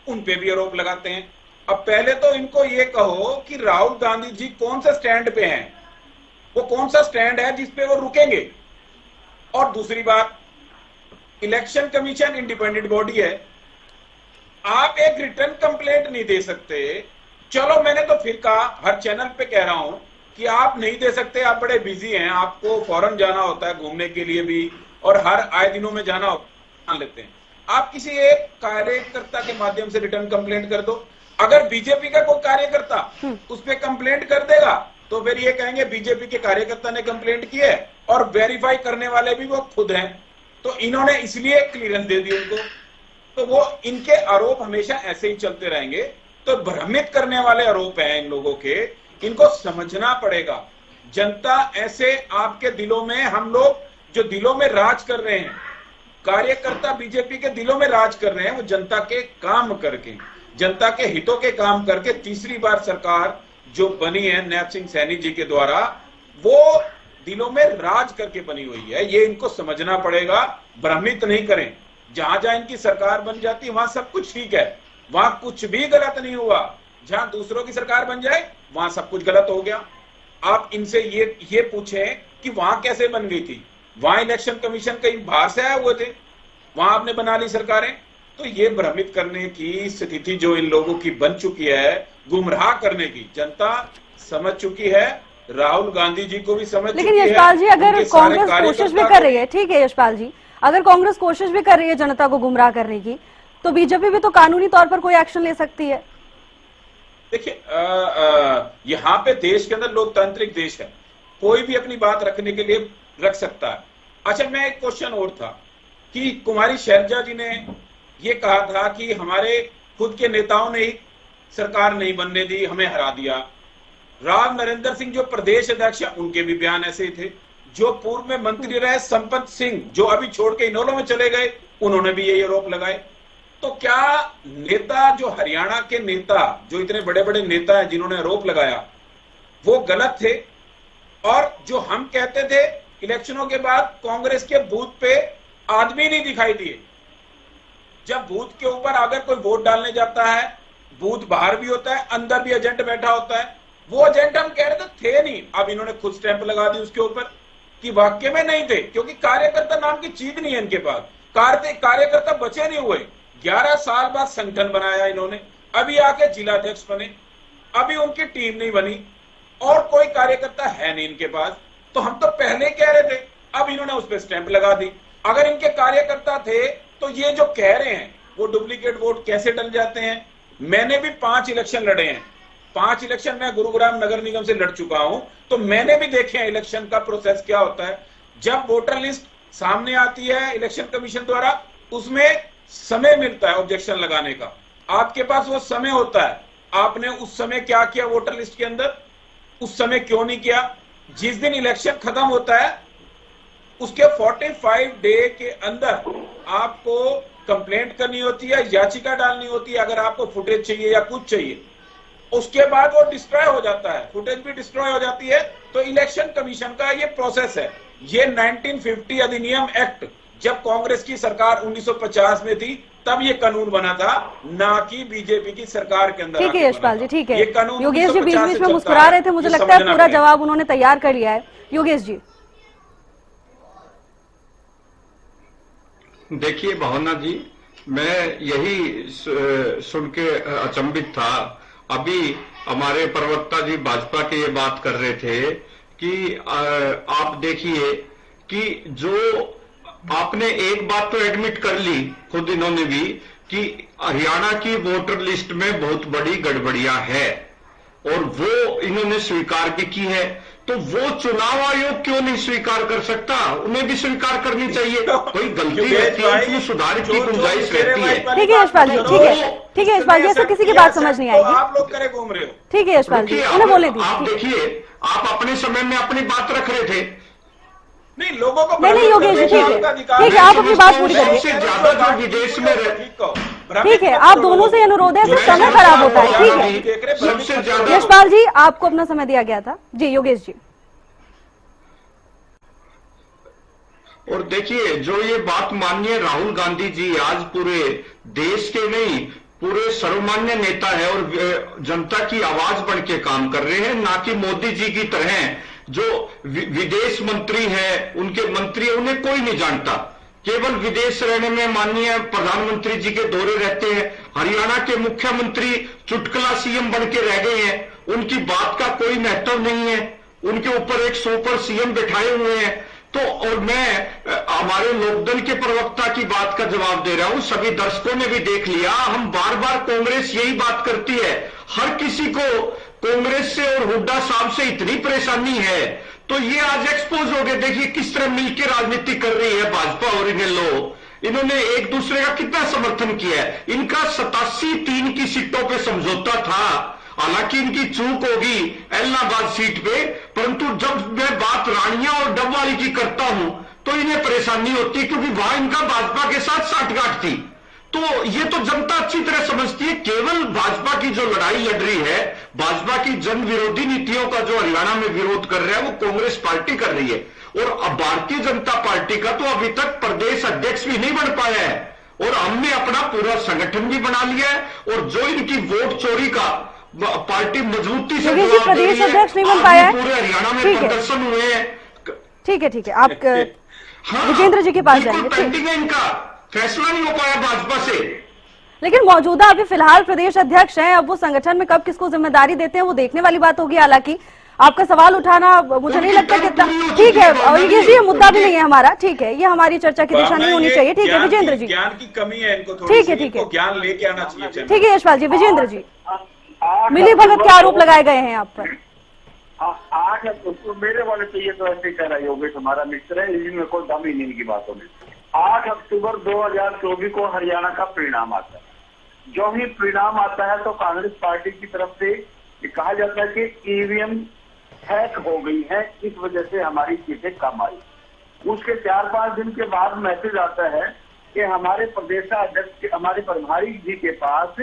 उन पे भी आरोप लगाते हैं। अब पहले तो इनको ये कहो कि राहुल गांधी जी कौन से स्टैंड पे हैं, वो कौन सा स्टैंड है जिस पे वो रुकेंगे। और दूसरी बात, इलेक्शन कमीशन इंडिपेंडेंट बॉडी है, आप एक रिटर्न कंप्लेंट नहीं दे सकते। चलो मैंने तो फिर कहा, हर चैनल पे कह रहा हूं कि आप नहीं दे सकते, आप बड़े बिजी हैं, आपको फॉरेन जाना होता है घूमने के लिए भी, और हर आए दिनों में जाना मान लेते हैं, आप किसी एक कार्यकर्ता के माध्यम से रिटर्न कंप्लेंट कर दो। अगर बीजेपी का कोई कार्यकर्ता उस पर कंप्लेंट कर देगा तो फिर ये कहेंगे बीजेपी के कार्यकर्ता ने कंप्लेंट की है, और वेरीफाई करने वाले भी वो खुद हैं। तो इन्होंने इसलिए क्लियरेंस दे दी उनको। तो वो इनके आरोप हमेशा ऐसे ही चलते रहेंगे। तो भ्रमित करने वाले आरोप हैं इन लोगों के, इनको समझना पड़ेगा। जनता ऐसे आपके दिलों में, हम लोग जो दिलों में राज कर रहे हैं, कार्यकर्ता बीजेपी के दिलों में राज कर रहे हैं, वो जनता के काम करके, जनता के हितों के काम करके तीसरी बार सरकार जो बनी है नैब सिंह सैनी जी के द्वारा, वो दिलों में राज करके बनी हुई है। ये इनको समझना पड़ेगा, भ्रमित नहीं करें। जहां जहां इनकी सरकार बन जाती है वहां सब कुछ ठीक है, वहां कुछ भी गलत नहीं हुआ। जहां दूसरों की सरकार बन जाए वहां सब कुछ गलत हो गया। आप इनसे ये पूछें कि वहां कैसे बन गई थी, वहां इलेक्शन कमीशन कहीं बाहर से आए हुए थे, वहां आपने बना ली सरकारें। तो ये भ्रमित करने की स्थिति जो इन लोगों की बन चुकी है, गुमराह करने की, जनता समझ चुकी है, राहुल गांधी जी को भी समझ चुकी है। लेकिन यशपाल जी, अगर कांग्रेस कोशिश भी कर रही है, ठीक है यशपाल जी, अगर कांग्रेस कोशिश भी कर रही है जनता को गुमराह करने की, तो बीजेपी भी तो कानूनी तौर पर कोई एक्शन ले सकती है। देखिए, यहाँ पे देश के अंदर लोकतांत्रिक देश है, कोई भी अपनी बात रखने के लिए रख सकता है। अच्छा, मैं एक क्वेश्चन और था कि कुमारी शैलजा जी ने ये कहा था कि हमारे खुद के नेताओं ने ही सरकार नहीं बनने दी, हमें हरा दिया। राव नरेंद्र सिंह जो प्रदेश अध्यक्ष हैं, उनके भी बयान ऐसे ही थे। जो पूर्व में मंत्री रहे संपत सिंह, जो अभी छोड़ के इनेलो में चले गए, उन्होंने भी यही आरोप लगाए। तो क्या नेता, जो हरियाणा के नेता, जो इतने बड़े बड़े नेता हैं जिन्होंने आरोप लगाया, वो गलत थे? और जो हम कहते थे इलेक्शनों के बाद कांग्रेस के बूथ पे आदमी नहीं दिखाई दिए, जब बूथ के ऊपर अगर कोई वोट डालने जाता है, बूथ बाहर भी होता है, अंदर भी एजेंट बैठा होता है, वो एजेंट हम कह रहे थे नहीं। अब इन्होंने खुद स्टैंप लगा दी उसके ऊपर कि वाकई में नहीं थे, क्योंकि कार्यकर्ता नाम की चीज नहीं है इनके पास। कार्यकर्ता बचे नहीं हुए। 11 साल बाद संगठन बनाया इन्होंने, अभी आके जिलाध्यक्ष बने, अभी उनकी टीम नहीं बनी और कोई कार्यकर्ता है नहीं इनके पास। तो हम तो पहले कह रहे थे, अब इन्होंने उस पर स्टैंप लगा दी। अगर इनके कार्यकर्ता थे तो ये जो कह रहे हैं वो डुप्लीकेट वोट कैसे डल जाते हैं? मैंने भी 5 इलेक्शन लड़े हैं, 5 इलेक्शन मैं गुरुग्राम नगर निगम से लड़ चुका हूं, तो मैंने भी देखे हैं इलेक्शन का प्रोसेस क्या होता है। जब वोटर लिस्ट सामने आती है इलेक्शन कमीशन द्वारा, उसमें समय मिलता है ऑब्जेक्शन लगाने का, आपके पास वो समय होता है। आपने उस समय क्या किया वोटर लिस्ट के अंदर, उस समय क्यों नहीं किया? जिस दिन इलेक्शन खत्म होता है उसके 45 डे के अंदर आपको कंप्लेंट करनी होती है, याचिका डालनी होती है अगर आपको फुटेज चाहिए या कुछ चाहिए। उसके बाद वो डिस्ट्रॉय हो जाता है, फुटेज भी डिस्ट्रॉय हो जाती है। तो इलेक्शन कमीशन का ये प्रोसेस है। ये 1950 अधिनियम एक्ट, जब कांग्रेस की सरकार 1950 में थी तब ये कानून बना था, ना कि बीजेपी की सरकार के अंदर। ठीक है यशपाल जी, ठीक है। ये कानून योगेश जी बीच 1950 बीच से में चलता मुस्कुरा रहे थे, मुझे ये लगता है समझना पूरा पड़ेगा। जवाब उन्होंने तैयार कर लिया है। योगेश जी। देखिए भावना जी, मैं यही सुन के अचंभित था। अभी हमारे प्रवक्ता जी भाजपा के ये बात कर रहे थे कि आप देखिए कि जो आपने एक बात तो एडमिट कर ली खुद इन्होंने भी कि हरियाणा की वोटर लिस्ट में बहुत बड़ी गड़बड़ियां है, और वो इन्होंने स्वीकार भी की है। तो वो चुनाव आयोग क्यों नहीं स्वीकार कर सकता? उन्हें भी स्वीकार करनी चाहिए। कोई गलती रहती है उसमें सुधार की गुंजाइश रहती है। ठीक है यशपाल जी, ठीक है, ठीक है यशपाल जी, ऐसा किसी की बात समझ नहीं आएगी। आप लोग करे घूम रहे हो। ठीक है यशपाल जी, उन्हें बोले दी। आप देखिए, आप अपने समय में अपनी बात रख रहे थे। नहीं, लोगों को नहीं योगेश जी, ठीक है, ठीक है, आप अपनी बात पूरी करिए। सबसे ज्यादा जो विदेश में ठीक है, आप दोनों से अनुरोध है, फिर समय खराब होता है। ठीक है, सबसे ज्यादा यशपाल जी, आपको अपना समय दिया गया था। जी योगेश जी। और देखिए, जो ये बात माननीय राहुल गांधी जी आज पूरे देश के नहीं, पूरे सर्वमान्य नेता है और जनता की आवाज बन के काम कर रहे हैं, ना कि मोदी जी की तरह जो विदेश मंत्री है, उनके मंत्री उन्हें कोई नहीं जानता। केवल विदेश रहने में माननीय प्रधानमंत्री जी के दौरे रहते हैं। हरियाणा के मुख्यमंत्री चुटकुला सीएम बन के रह गए हैं, उनकी बात का कोई महत्व नहीं है, उनके ऊपर एक सुपर सीएम बैठाए हुए हैं। तो और मैं हमारे लोकदल के प्रवक्ता की बात का जवाब दे रहा हूं, सभी दर्शकों ने भी देख लिया, हम बार बार कांग्रेस यही बात करती है, हर किसी को कांग्रेस से और हुड्डा साहब से इतनी परेशानी है, तो ये आज एक्सपोज हो गए। देखिए किस तरह मिलकर राजनीति कर रही है भाजपा और इन्हें लोग, इन्होंने एक दूसरे का कितना समर्थन किया है। इनका 87-3 की सीटों पे समझौता था, हालांकि इनकी चूक होगी एलनाबाद सीट पे, परंतु जब मैं बात रानिया और डबवाली की करता हूं तो इन्हें परेशानी होती है, क्योंकि वहां इनका भाजपा के साथ साठगांठ थी। तो ये तो जनता अच्छी तरह समझती है, केवल भाजपा की जो लड़ाई लड़ रही है, भाजपा की जन विरोधी नीतियों का जो हरियाणा में विरोध कर रहा है वो कांग्रेस पार्टी कर रही है। और अब भारतीय जनता पार्टी का तो अभी तक प्रदेश अध्यक्ष भी नहीं बन पाया है, और हमने अपना पूरा संगठन भी बना लिया है, और जो इनकी वोट चोरी का पार्टी मजबूती से योगेश जी प्रदेश अध्यक्ष नहीं बन पाया है, पूरे हरियाणा में प्रदर्शन हुए हैं। ठीक है आप विजेंद्र जी के पास जाएंगे। पेंडिंग है, इनका फैसला नहीं हो पाया भाजपा से। लेकिन मौजूदा अभी फिलहाल प्रदेश अध्यक्ष हैं, अब वो संगठन में कब किसको जिम्मेदारी देते हैं वो देखने वाली बात होगी। हालांकि आपका सवाल उठाना मुझे नहीं लगता कि ठीक है, योगेश जी ये मुद्दा भी नहीं है हमारा, ठीक है, ये हमारी चर्चा की दिशा नहीं होनी चाहिए। ठीक है विजेंद्र जी, ज्ञान की कमी है इनको, ठीक है ज्ञान लेके आना चाहिए। ठीक है यशपाल जी। विजेंद्र जी, मिली भगत के आरोप लगाए गए हैं आप पर। 8 अक्टूबर मेरे वाले तो ये तो ऐसे कह रहा है, योगेश हमारा मित्र है, इसमें कोई दम ही नहीं की बातों में। 8 अक्टूबर 2024 को हरियाणा का परिणाम आता है। जो ही परिणाम आता है तो कांग्रेस पार्टी की तरफ से ये कहा जाता है कि ईवीएम हैक हो गई है, इस वजह से हमारी सीटें कम आई। उसके 4-5 दिन के बाद मैसेज आता है कि हमारे प्रदेशाध्यक्ष हमारे प्रभारी जी के पास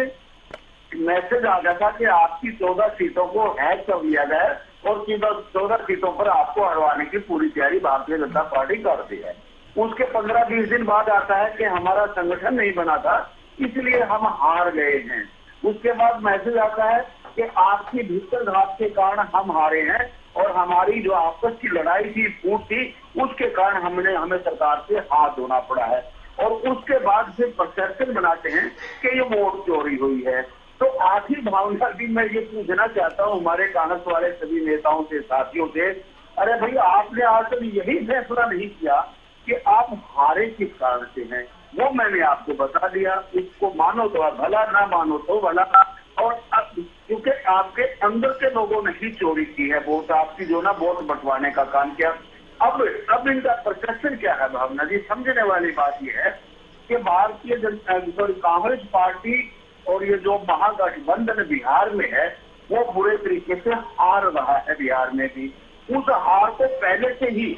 मैसेज आ गया था कि आपकी 14 सीटों को हैक कर लिया गया है और 14 सीटों पर आपको हरवाने की पूरी तैयारी भारतीय जनता पार्टी कर दी है। उसके 15-20 दिन बाद आता है कि हमारा संगठन नहीं बना था इसलिए हम हार गए हैं। उसके बाद मैसेज आता है कि आपकी भीतर घात के कारण हम हारे हैं और हमारी जो आपस की लड़ाई थी, फूट थी, उसके कारण हमें सरकार से हाथ धोना पड़ा है। और उसके बाद फिर परसेप्शन बनाते हैं कि ये वोट चोरी हुई है। तो आखिर भावना भी मैं ये पूछना चाहता हूँ हमारे कांग्रेस वाले सभी नेताओं से, साथियों से, अरे भाई आपने आज तक यही फैसला नहीं किया कि आप हारे किस कारण से हैं, वो मैंने आपको बता दिया। इसको मानो तो भला, ना मानो तो भला। और क्योंकि आपके अंदर के लोगों ने ही चोरी की है वोट, आपकी जो ना वोट बंटवाने का काम किया। अब इनका परसेप्शन क्या है भावना जी, समझने वाली बात यह है कि भारतीय जनता कांग्रेस पार्टी और ये जो महागठबंधन बिहार में है वो बुरे तरीके से हार रहा है। बिहार में भी उस हार को पहले से ही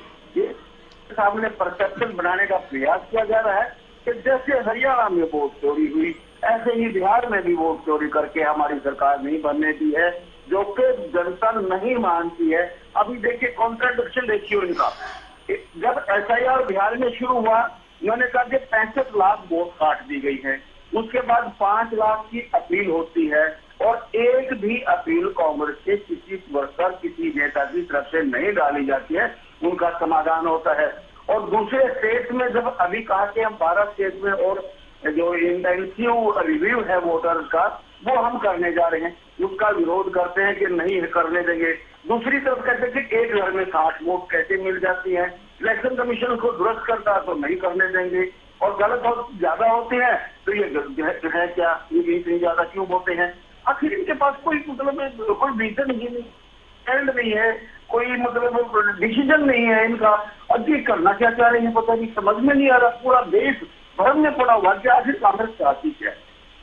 सामने परसेप्शन बनाने का प्रयास किया जा रहा है कि जैसे हरियाणा में वोट चोरी हुई ऐसे ही बिहार में भी वोट चोरी करके हमारी सरकार नहीं बनने दी है, जो कि जनता नहीं मानती है। अभी देखिए कॉन्ट्राडिक्शन देखिए इनका, जब एसआईआर बिहार में शुरू हुआ उन्होंने कहा कि 65 लाख वोट काट दी गई है, उसके बाद 5 लाख की अपील होती है और एक भी अपील कांग्रेस के किसी वर्कर, किसी नेता की तरफ से नहीं डाली जाती है, उनका समाधान होता है। और दूसरे स्टेट में जब अभी कहा कि हम 12 स्टेट में और जो इंटेंसिव रिव्यू है वोटर्स का वो हम करने जा रहे हैं, उसका विरोध करते हैं कि नहीं करने देंगे। दूसरी तरफ कहते हैं कि एक घर में 60 वोट कैसे मिल जाती है, इलेक्शन कमीशन उसको दुरुस्त करता है तो नहीं करने देंगे, और गलत बहुत ज्यादा होते हैं तो ये है क्या, ये इतनी ज्यादा क्यों होते हैं। आखिर इनके पास कोई मतलब कोई रीजन ही नहीं, एंड नहीं है, कोई मतलब डिसीजन नहीं है इनका। अब ये करना क्या चाह रहे हैं पता नहीं, समझ में नहीं आ रहा। पूरा देश भ्रम में पड़ा हुआ कि आखिर कांग्रेस चाहती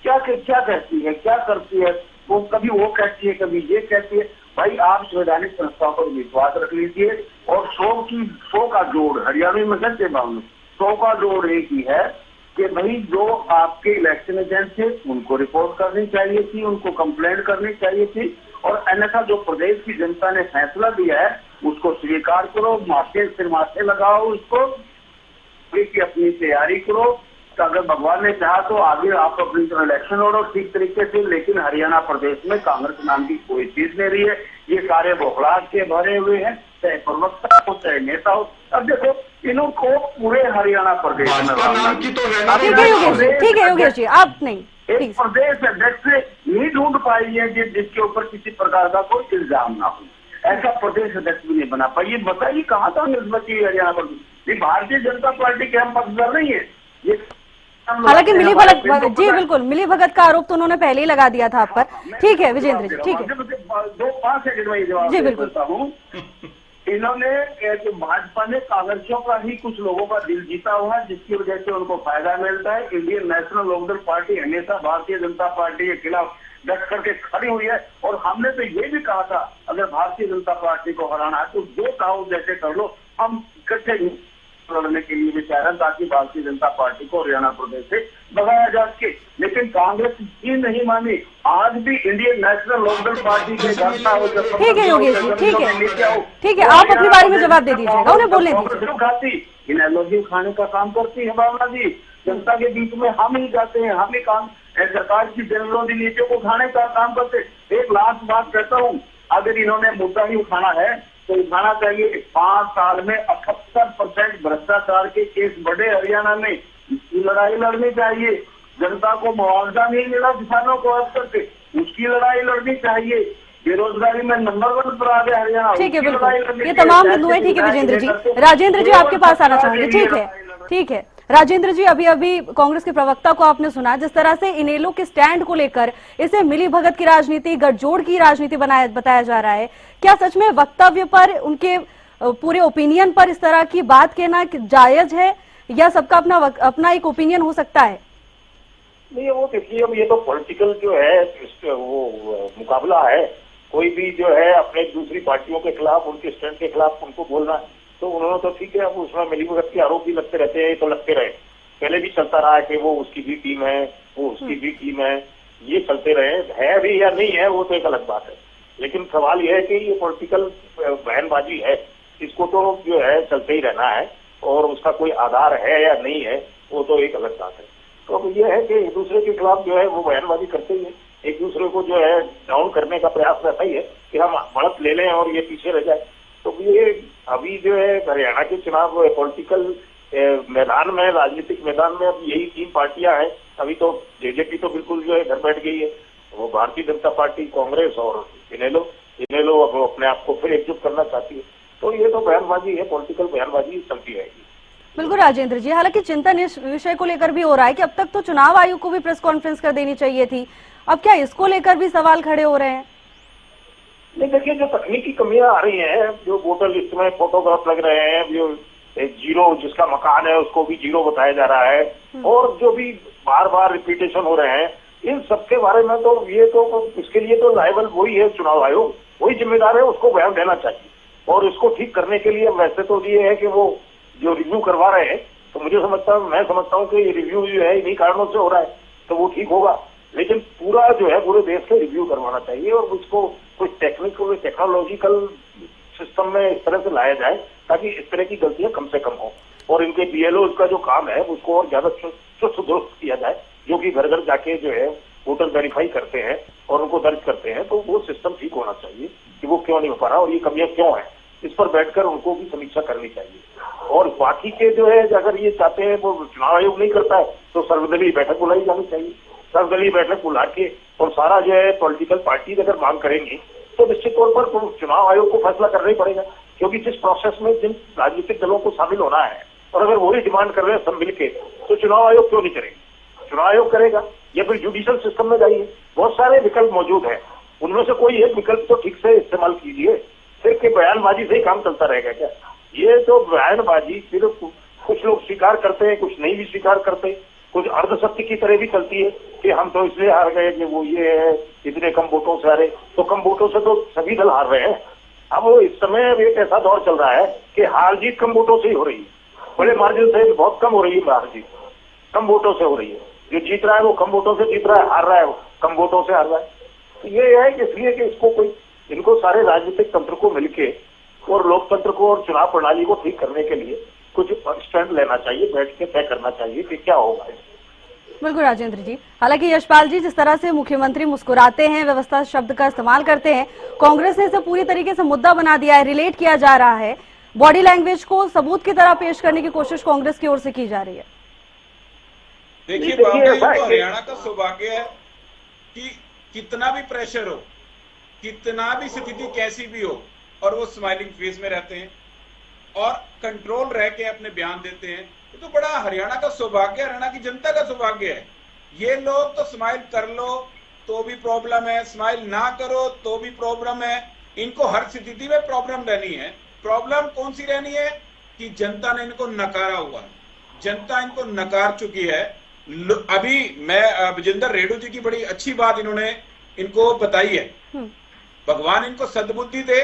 क्या कहती है, क्या करती है। वो कभी वो कहती है, कभी ये कहती है। भाई आप संवैधानिक संस्थाओं पर विश्वास रख लीजिए और 100 का जोड़ हरियाणा में कहते हैं 100 का जोड़ एक ही है कि भाई जो आपके इलेक्शन एजेंट थे उनको रिपोर्ट करनी चाहिए थी, उनको कंप्लेंट करनी चाहिए थी, और अन्यथा जो प्रदेश की जनता ने फैसला दिया है उसको स्वीकार करो, माथे लगाओ उसको, अपनी तैयारी करो। तो अगर भगवान ने चाहा तो आगे आप अपनी इलेक्शन लड़ो ठीक तरीके से, लेकिन हरियाणा प्रदेश में कांग्रेस नाम की कोई चीज नहीं रही है। ये सारे बौखलाहट के भरे हुए हैं, चाहे प्रवक्ता हो चाहे नेता हो। अब देखो इनको पूरे हरियाणा प्रदेश में ठीक है योगेश जी, आप नहीं एक प्रदेश अध्यक्ष से नहीं ढूंढ पाई है जिसके ऊपर किसी प्रकार का कोई इल्जाम ना हो। ऐसा प्रदेश अध्यक्ष भी नहीं बना पाई। ये बताइए कहाँ कांग्रेस बची है हरियाणा पर? ये भारतीय जनता पार्टी के हम पक्षधर नहीं है ये। हालांकि मिली भगत, जी बिल्कुल, मिली भगत का आरोप तो उन्होंने पहले ही लगा दिया था आप पर। ठीक है विजेंद्र जी, ठीक है, 2-5 सेकंड में जवाब जी बिल्कुल देता हूँ। इन्होंने भाजपा ने कांग्रेसियों का ही कुछ लोगों का दिल जीता हुआ है, जिसकी वजह से उनको फायदा मिलता है। इंडियन नेशनल लोकदल पार्टी हमेशा भारतीय जनता पार्टी के खिलाफ डट करके खड़ी हुई है। और हमने तो ये भी कहा था अगर भारतीय जनता पार्टी को हराना है तो जो चाहो जैसे कर लो, हम इकट्ठे लड़ने के लिए भी चाह रहे हैं ताकि भारतीय जनता पार्टी को हरियाणा प्रदेश से भगाया जा सके। लेकिन कांग्रेस ही नहीं मानी। आज भी इंडियन नेशनल लोकदल पार्टी के घटना हो, ठीक है योगेश जी, ठीक है, ठीक है, आप अपनी बारे में जवाब दे दीजिएगा, उन्हें बोलने दीजिए। खाती इनर्जी खाने का काम करती है भावना जी। जनता के बीच में हम ही जाते हैं, हम ही काम सरकार की जनविरोधी नीतियों को उठाने का काम करते। एक लास्ट बात कहता हूँ, अगर इन्होंने मुद्दा ही उठाना है तो उठाना चाहिए 5 साल में 78% भ्रष्टाचार के केस बढ़े हरियाणा में। इसकी लड़ाई लड़नी चाहिए। जनता को मुआवजा नहीं मिला किसानों को अब तक, उसकी लड़ाई लड़नी चाहिए। बेरोजगारी में नंबर 1 पर आ गया हरियाणा। ठीक है बिल्कुल, ये तमाम बिंदु है। ठीक है विजेंद्र जी, राजेंद्र जी आपके पास आना चाहूंगे। ठीक है, ठीक है राजेंद्र जी, अभी अभी कांग्रेस के प्रवक्ता को आपने सुना जिस तरह से इनेलो के स्टैंड को लेकर इसे मिली भगत की राजनीति, गठजोड़ की राजनीति बताया जा रहा है। क्या सच में वक्तव्य पर, उनके पूरे ओपिनियन पर इस तरह की बात कहना जायज है या सबका अपना एक ओपिनियन हो सकता है? नहीं, वो देखिए अब ये तो पॉलिटिकल जो है वो मुकाबला है। कोई भी जो है अपने दूसरी पार्टियों के खिलाफ, उनके स्टैंड के खिलाफ उनको बोलना है तो उन्होंने तो ठीक है। अब उसमें मिलीभगत के आरोप भी लगते रहते हैं, तो लगते रहे। पहले भी चलता रहा है कि वो उसकी भी टीम है, वो उसकी भी टीम है, ये चलते रहे। है भी या नहीं है वो तो एक अलग बात है। लेकिन सवाल यह है कि ये पॉलिटिकल बयानबाजी है, इसको तो जो है चलते ही रहना है और उसका कोई आधार है या नहीं है वो तो एक अलग बात है। तो अब ये है कि एक दूसरे के खिलाफ जो है वो बयानबाजी करते ही है, एक दूसरे को जो है डाउन करने का प्रयास रहता ही है कि हम बढ़त ले लें और ये पीछे रह जाए। तो ये अभी जो है हरियाणा के चुनाव पॉलिटिकल मैदान में, राजनीतिक मैदान में अब यही 3 पार्टियां हैं। अभी तो जेजेपी तो बिल्कुल जो है घर बैठ गई है, वो भारतीय जनता पार्टी, कांग्रेस और इनेलो अब अपने आप को फिर एकजुट करना चाहती है। तो ये तो बयानबाजी है, पॉलिटिकल बयानबाजी चलती रहेगी। बिल्कुल राजेंद्र जी, हालांकि चिंतन इस विषय को लेकर भी हो रहा है कि अब तक तो चुनाव आयोग को भी प्रेस कॉन्फ्रेंस कर देनी चाहिए थी, अब क्या इसको लेकर भी सवाल खड़े हो रहे हैं? नहीं, देखिए जो तकनीकी कमियां आ रही हैं, जो वोटर लिस्ट में फोटोग्राफ लग रहे हैं, जो जीरो जिसका मकान है उसको भी जीरो बताया जा रहा है, और जो भी बार बार रिपीटेशन हो रहे हैं, इन सबके बारे में तो ये तो इसके लिए तो लायबल वही है, चुनाव आयोग वही जिम्मेदार है, उसको बयान देना चाहिए। और इसको ठीक करने के लिए वैसे तो ये है कि वो जो रिव्यू करवा रहे हैं, तो मैं समझता हूँ कि ये रिव्यू जो है इन्हीं कारणों से हो रहा है, तो वो ठीक होगा। लेकिन पूरा जो है पूरे देश के रिव्यू करवाना चाहिए और उसको कुछ टेक्नोलॉजिकल सिस्टम में इस तरह से लाया जाए ताकि इस तरह की गलतियां कम से कम हो, और इनके बीएलओ का जो काम है उसको और ज्यादा चुस्त दुरुस्त किया जाए, जो कि घर घर जाके जो है वोटर वेरीफाई करते हैं और उनको दर्ज करते हैं। तो वो सिस्टम ठीक होना चाहिए कि वो क्यों नहीं हो पा रहा और ये कमियां क्यों है, इस पर बैठकर उनको भी समीक्षा करनी चाहिए। और बाकी के जो है अगर ये चाहते हैं वो चुनाव आयोग नहीं करता है तो सर्वदलीय बैठक बुलाई जानी चाहिए। सर्वदलीय बैठक बुला के और सारा जो है पॉलिटिकल पार्टी अगर मांग करेंगी तो निश्चित तौर पर चुनाव आयोग को फैसला करना ही पड़ेगा, क्योंकि जिस प्रोसेस में जिन राजनीतिक दलों को शामिल होना है और अगर वही डिमांड कर रहे हैं सब मिलके, तो चुनाव आयोग क्यों नहीं करेगा? चुनाव आयोग करेगा या फिर जुडिशियल सिस्टम में जाइए, बहुत सारे विकल्प मौजूद है, उनमें से कोई एक विकल्प तो ठीक से इस्तेमाल कीजिए। सिर्फ बयानबाजी से ही काम चलता रहेगा क्या? ये तो बयानबाजी सिर्फ कुछ लोग स्वीकार करते हैं, कुछ नहीं भी स्वीकार करते, कुछ अर्ध सत्य की तरह भी चलती है कि हम तो इसलिए हार गए कि वो ये है इतने कम वोटों से हारे, तो कम वोटों से तो सभी दल हार रहे हैं। अब इस समय एक ऐसा दौर चल रहा है कि हार जीत कम वोटों से ही हो रही है, बड़े मार्जिन से बहुत कम हो रही है, हार जीत कम वोटों से हो रही है। जो जीत रहा है वो कम वोटों से जीत रहा है, हार रहा है वो कम वोटों से हार रहा है। तो ये है कि इसलिए कि इसको कोई इनको सारे राजनीतिक तंत्र को मिलके और लोकतंत्र को और चुनाव प्रणाली को ठीक करने के लिए कुछ स्टैंड लेना चाहिए, बैठ के तय करना चाहिए कि क्या होगा। बिल्कुल राजेंद्र जी, हालांकि यशपाल जी जिस तरह से मुख्यमंत्री मुस्कुराते हैं, व्यवस्था शब्द का इस्तेमाल करते हैं, कांग्रेस ने इसे पूरी तरीके से मुद्दा बना दिया है, रिलेट किया जा रहा है, बॉडी लैंग्वेज को सबूत की तरह पेश करने की कोशिश कांग्रेस की ओर से की जा रही है। देखिए तो हरियाणा का सौभाग्य है कि कितना भी प्रेशर हो, कितना भी स्थिति कैसी भी हो, और वो स्माइलिंग फेस में रहते हैं और कंट्रोल रह के अपने बयान देते हैं। ये तो बड़ा हरियाणा का सौभाग्य, हरियाणा की जनता का सौभाग्य है। ये लोग तो स्माइल कर लो तो भी प्रॉब्लम है, स्माइल ना करो तो भी प्रॉब्लम है। इनको हर स्थिति में प्रॉब्लम रहनी है। प्रॉब्लम कौन सी रहनी है कि जनता ने इनको नकारा हुआ है, जनता इनको नकार चुकी है। अभी मैं विजेंद्र रेड्डू जी की बड़ी अच्छी बात इन्होंने इनको बताई है। भगवान इनको सद्बुद्धि दे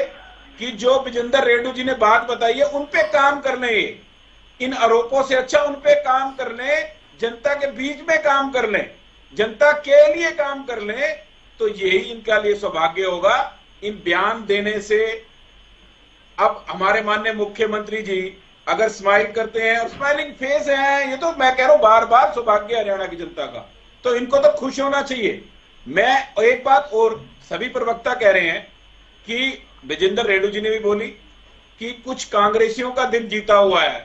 कि जो विजेंद्र रेड्डू जी ने बात बताई है उन पे काम कर ले। इन आरोपों से अच्छा उन पे काम कर ले, जनता के बीच में काम कर ले, जनता के लिए काम कर ले, तो यही इनका लिए सौभाग्य होगा। इन बयान देने से अब हमारे माननीय मुख्यमंत्री जी अगर स्माइल करते हैं और स्माइलिंग फेस है, ये तो मैं कह रहा हूं बार बार सौभाग्य हरियाणा की जनता का, तो इनको तो खुश होना चाहिए। मैं एक बात और सभी प्रवक्ता कह रहे हैं कि विजेंद्र रेड्डू जी ने भी बोली कि कुछ कांग्रेसियों का दिल जीता हुआ है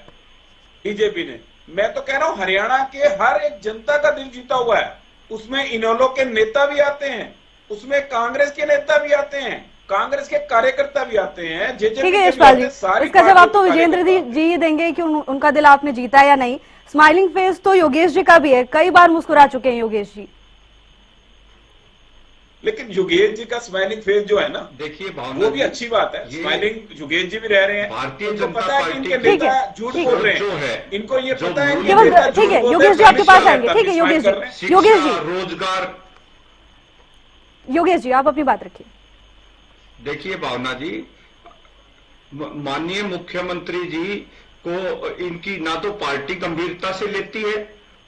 बीजेपी ने। मैं तो कह रहा हूं हरियाणा के हर एक जनता का दिल जीता हुआ है। उसमें इनेलो के नेता भी आते हैं, उसमें कांग्रेस के नेता भी आते हैं, कांग्रेस के कार्यकर्ता भी आते हैं। ठीक है यशपाल जी, इसका जवाब तो विजेंद्र जी ही देंगे कि उनका दिल आपने जीता या नहीं। स्माइलिंग फेस तो योगेश जी का भी है, कई बार मुस्कुरा चुके हैं योगेश जी। लेकिन योगेश जी का स्माइलिंग फेस जो है ना, देखिए वो भी अच्छी बात है। स्माइलिंग योगेश जी भी रह रहे हैं। भारतीय इनको जनता पता है कि पार्टी इनके नेता झूठ बोल रहे जो हैं, है, इनको ये पता है कि केवल नेता ठीक है झूठ बोल योगेश जी रहे हैं, आपके पास आएंगे। हमेशा ठीक है योगेश स्माइल कर रहे हैं। जी, योगेश जी, रोजगार। योगेश जी आप अपनी बात रखिए। देखिए भावना जी, माननीय मुख्यमंत्री जी को इनकी ना तो पार्टी गंभीरता से लेती है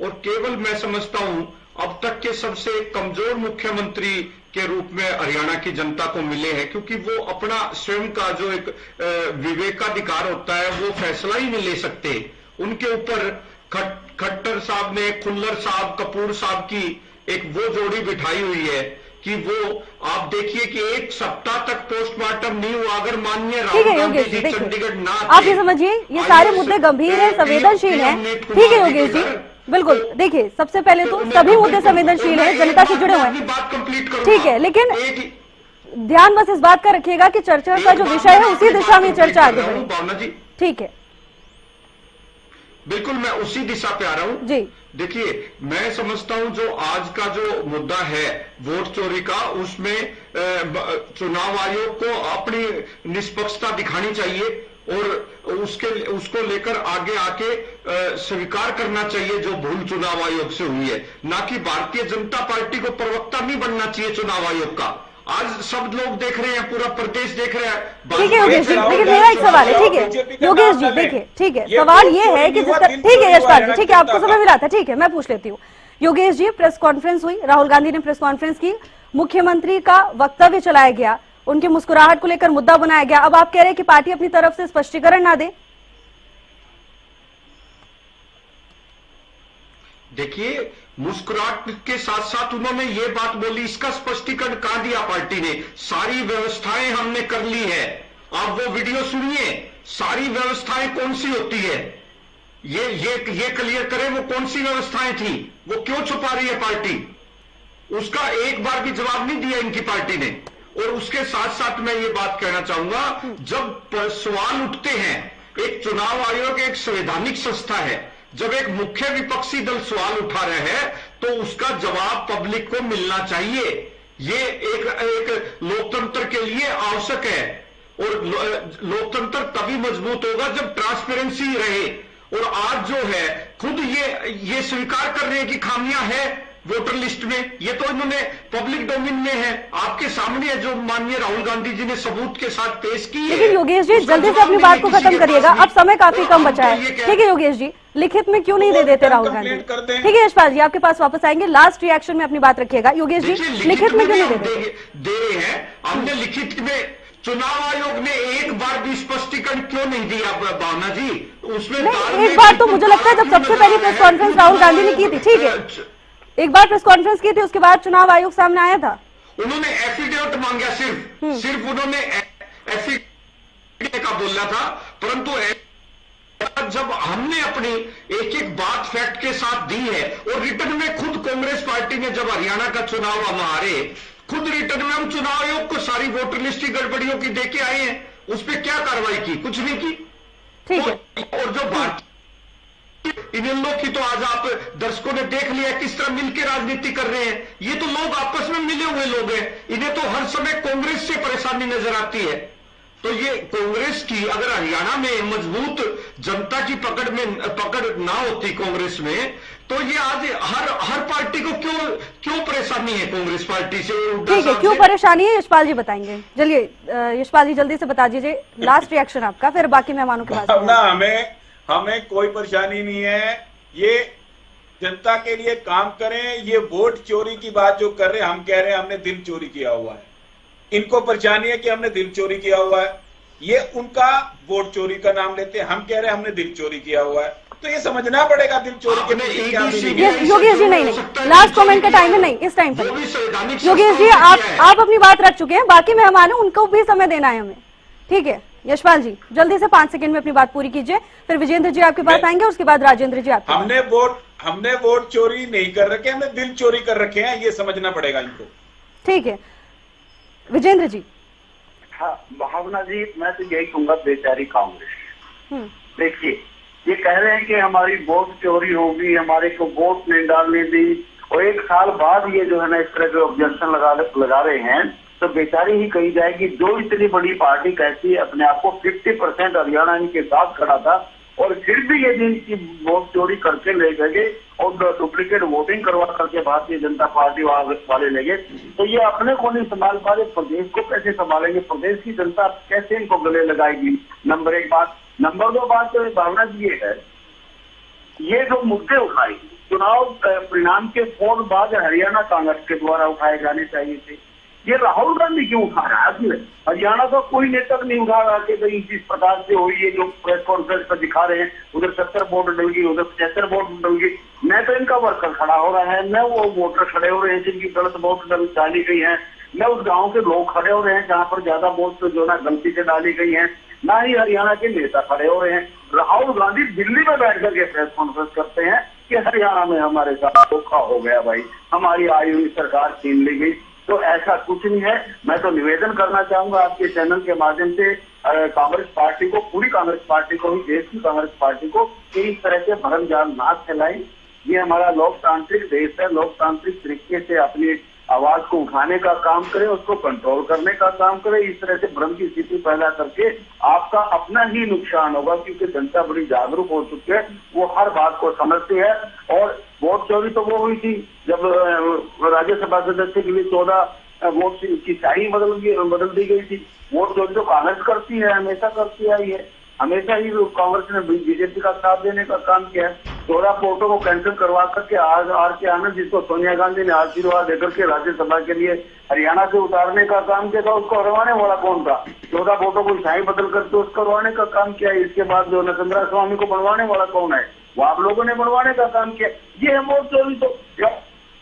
और केवल मैं समझता हूं अब तक के सबसे कमजोर मुख्यमंत्री के रूप में हरियाणा की जनता को मिले हैं, क्योंकि वो अपना स्वयं का जो एक विवेकाधिकार होता है वो फैसला ही नहीं ले सकते। उनके ऊपर खट्टर साहब ने खुल्लर साहब, कपूर साहब की एक वो जोड़ी बिठाई हुई है कि वो आप देखिए कि एक सप्ताह तक पोस्टमार्टम नहीं हुआ। अगर माननीय राहुल गांधी जी चंडीगढ़ ना आप ये समझिए ये सारे मुद्दे गंभीर हैं, संवेदनशील हैं। ठीक है योगेश जी, बिल्कुल। देखिए सबसे पहले तो सभी मुद्दे संवेदनशील हैं, जनता से जुड़े हुए हैं, बात कंप्लीट करो। ठीक है, लेकिन ध्यान बस इस बात का रखिएगा कि चर्चा का जो विषय है उसी दिशा में चर्चा आगे बढ़े। भावना जी ठीक है, बिल्कुल मैं उसी दिशा पे आ रहा हूं जी। देखिए मैं समझता हूं जो आज का जो मुद्दा है वोट चोरी का, उसमें चुनाव आयोग को अपनी निष्पक्षता दिखानी चाहिए और उसको लेकर आगे आके स्वीकार करना चाहिए जो भूल चुनाव आयोग से हुई है। ना कि भारतीय जनता पार्टी को प्रवक्ता नहीं बनना चाहिए चुनाव आयोग का। आज सब लोग देख रहे हैं, पूरा प्रदेश देख रहा है। ठीक है योगेश जी, लेकिन मेरा एक सवाल है। ठीक है योगेश जी, देखिए ठीक है, सवाल ये है कि जिसका ठीक है यशपाल जी, ठीक है आपको समय मिला था, ठीक है मैं पूछ लेती हूँ। योगेश जी, प्रेस कॉन्फ्रेंस हुई, राहुल गांधी ने प्रेस कॉन्फ्रेंस की, मुख्यमंत्री का वक्तव्य चलाया गया, उनकी मुस्कुराहट को लेकर मुद्दा बनाया गया। अब आप कह रहे हैं कि पार्टी अपनी तरफ से स्पष्टीकरण ना दे। देखिए मुस्कुराहट के साथ साथ उन्होंने ये बात बोली, इसका स्पष्टीकरण कहां दिया पार्टी ने? सारी व्यवस्थाएं हमने कर ली है। आप वो वीडियो सुनिए, सारी व्यवस्थाएं कौन सी होती है ये क्लियर करें, वो कौन सी व्यवस्थाएं थी, वो क्यों छुपा रही है पार्टी? उसका एक बार भी जवाब नहीं दिया इनकी पार्टी ने। और उसके साथ साथ मैं ये बात कहना चाहूंगा, जब सवाल उठते हैं, एक चुनाव आयोग एक संवैधानिक संस्था है, जब एक मुख्य विपक्षी दल सवाल उठा रहे हैं तो उसका जवाब पब्लिक को मिलना चाहिए। ये एक लोकतंत्र के लिए आवश्यक है और लोकतंत्र तभी मजबूत होगा जब ट्रांसपेरेंसी रहे। और आज जो है खुद ये स्वीकार कर रहे हैं कि खामियां है वोटर लिस्ट में, ये तो इन्होंने पब्लिक डोमेन में है, आपके सामने है, जो माननीय राहुल गांधी जी ने सबूत के साथ पेश की है। लेकिन योगेश जी जल्दी से अपनी बात को खत्म करिएगा, अब समय काफी कम बचा है। ठीक है योगेश जी, लिखित में क्यों नहीं दे देते राहुल गांधी? ठीक है यशपाल जी आपके पास वापस आएंगे, लास्ट रिएक्शन में अपनी बात रखिएगा। योगेश जी लिखित में क्यों नहीं दे रहे हैं? हमने लिखित में, चुनाव आयोग ने एक बार भी स्पष्टीकरण क्यों नहीं दिया भावना जी? उसमें एक बार तो मुझे लगता है जब सबसे पहली प्रेस कॉन्फ्रेंस राहुल गांधी ने की थी, ठीक है एक बार प्रेस कॉन्फ्रेंस की थी, उसके बाद चुनाव आयोग सामने आया था, उन्होंने एफिडेविट मांगा, सिर्फ उन्होंने एफिडेविट का बोला था। परंतु जब हमने अपनी एक एक बात फैक्ट के साथ दी है और रिटर्न में खुद कांग्रेस पार्टी ने जब हरियाणा का चुनाव हम हारे, खुद रिटर्न में हम चुनाव आयोग को सारी वोटर लिस्ट की गड़बड़ियों की देके आए हैं। उस पर क्या कार्रवाई की? कुछ नहीं की। ठीक है। और जो भारतीय इन लोग की तो आज आप दर्शकों ने देख लिया किस तरह मिलकर राजनीति कर रहे हैं। ये तो लोग आपस में मिले हुए लोग हैं, इन्हें तो हर समय कांग्रेस से परेशानी नजर आती है। तो ये कांग्रेस की अगर हरियाणा में मजबूत जनता की पकड़ ना होती कांग्रेस में, तो ये आज हर पार्टी को क्यों परेशानी है कांग्रेस पार्टी से? ठीक है, क्यों परेशानी है यशपाल जी बताएंगे। चलिए यशपाल जी जल्दी से बता दीजिए लास्ट रिएक्शन आपका, फिर बाकी मेहमानों के पास। ना हमें कोई परेशानी नहीं है। ये जनता के लिए काम करें। ये वोट चोरी की बात जो कर रहे हैं, हम कह रहे हैं हमने दिल चोरी किया हुआ है। इनको परेशानी है कि हमने दिल चोरी किया हुआ है। ये उनका वोट चोरी का नाम लेते हैं, हम कह रहे हैं हमने दिल चोरी किया हुआ है। तो ये समझना पड़ेगा दिल चोरी के पीछे क्या मीनिंग है। योगेश जी नहीं, लास्ट कमेंट का टाइम है, नहीं इस टाइम पर। योगेश जी आप अपनी बात रख चुके हैं, बाकी मेहमान हैं उनको भी समय देना है हमें। ठीक है यशपाल जी जल्दी से 5 सेकंड में अपनी बात पूरी कीजिए, फिर विजेंद्र जी आपके पास आएंगे, उसके बाद राजेंद्र जी आपके। हमने वोट चोरी नहीं कर रखे, हमने दिल चोरी कर रखे हैं, ये समझना पड़ेगा इनको। ठीक है विजेंद्र जी। हाँ भावना जी, मैं तो यही कहूंगा बेचारी कांग्रेस। देखिए ये कह रहे हैं कि हमारी वोट चोरी होगी, हमारे को वोट नहीं डालने दी, और 1 साल बाद ये जो है ना इस तरह के ऑब्जेक्शन लगा रहे हैं, तो बेचारी ही कही जाएगी। जो इतनी बड़ी पार्टी कहती है अपने आप को 50% हरियाणा इनके साथ खड़ा था, और फिर भी ये इनकी वोट चोरी करके ले गए और डुप्लीकेट वोटिंग करवा करके भारतीय जनता पार्टी वाले ले गए, तो ये अपने को नहीं संभाल पा रहे, प्रदेश को कैसे संभालेंगे? प्रदेश की जनता कैसे इनको गले लगाएगी? नंबर 1 बात। नंबर 2 बात तो भावना जी ये है, ये जो मुद्दे उठाए चुनाव परिणाम के फौरन बाद हरियाणा कांग्रेस के द्वारा उठाए जाने चाहिए थे, ये राहुल गांधी क्यों उठा रहा है? हरियाणा का कोई नेता नहीं उठा रहा कि भाई जिस प्रकार से हुई है, जो प्रेस कॉन्फ्रेंस पर दिखा रहे हैं, उधर 70 वोट डल गई, उधर 75 वोट डल गई। न तो इनका वर्कर खड़ा हो रहा है, न वो वोटर खड़े हो रहे हैं जिनकी गलत वोट डाली गई है, न उस गाँव के लोग खड़े हो रहे हैं जहाँ पर ज्यादा वोट जो ना गलती से डाली गई है, ना ही हरियाणा के नेता खड़े हो रहे हैं। राहुल गांधी दिल्ली में बैठ करके प्रेस कॉन्फ्रेंस करते हैं कि हरियाणा में हमारे साथ धोखा हो गया भाई, हमारी आई हुई सरकार छीन ली गई। तो ऐसा कुछ नहीं है। मैं तो निवेदन करना चाहूंगा आपके चैनल के माध्यम से कांग्रेस पार्टी को, पूरी कांग्रेस पार्टी को ही, देश की कांग्रेस पार्टी को, कि इस तरह से भरम जाल ना फैलाएं। ये हमारा लोकतांत्रिक देश है, लोकतांत्रिक तरीके से अपनी आवाज को उठाने का काम करें, उसको कंट्रोल करने का काम करें। इस तरह से भ्रम की स्थिति पैदा करके आपका अपना ही नुकसान होगा, क्योंकि जनता बड़ी जागरूक हो चुकी है, वो हर बात को समझती है। और वोट चोरी तो वो हुई थी जब राज्यसभा सदस्य के लिए 14 वोट की स्याही बदल दी गई थी। वोट चोरी तो कांग्रेस करती है, हमेशा करती आई है, हमेशा ही कांग्रेस ने बीजेपी का साथ देने का काम किया है। 14 वोटों को कैंसिल करवा करके आज R.K. आनंद, जिसको सोनिया गांधी ने आशीर्वाद देकर के राज्यसभा के लिए हरियाणा से उतारने का काम किया था, उसको हरवाने वाला कौन था? 14 वोटों को शाही बदल करके उसको हरवाने का काम किया। इसके बाद जो नरेंद्र स्वामी को बनवाने वाला कौन है? वो आप लोगों ने बनवाने का काम किया। ये वोट चोरी तो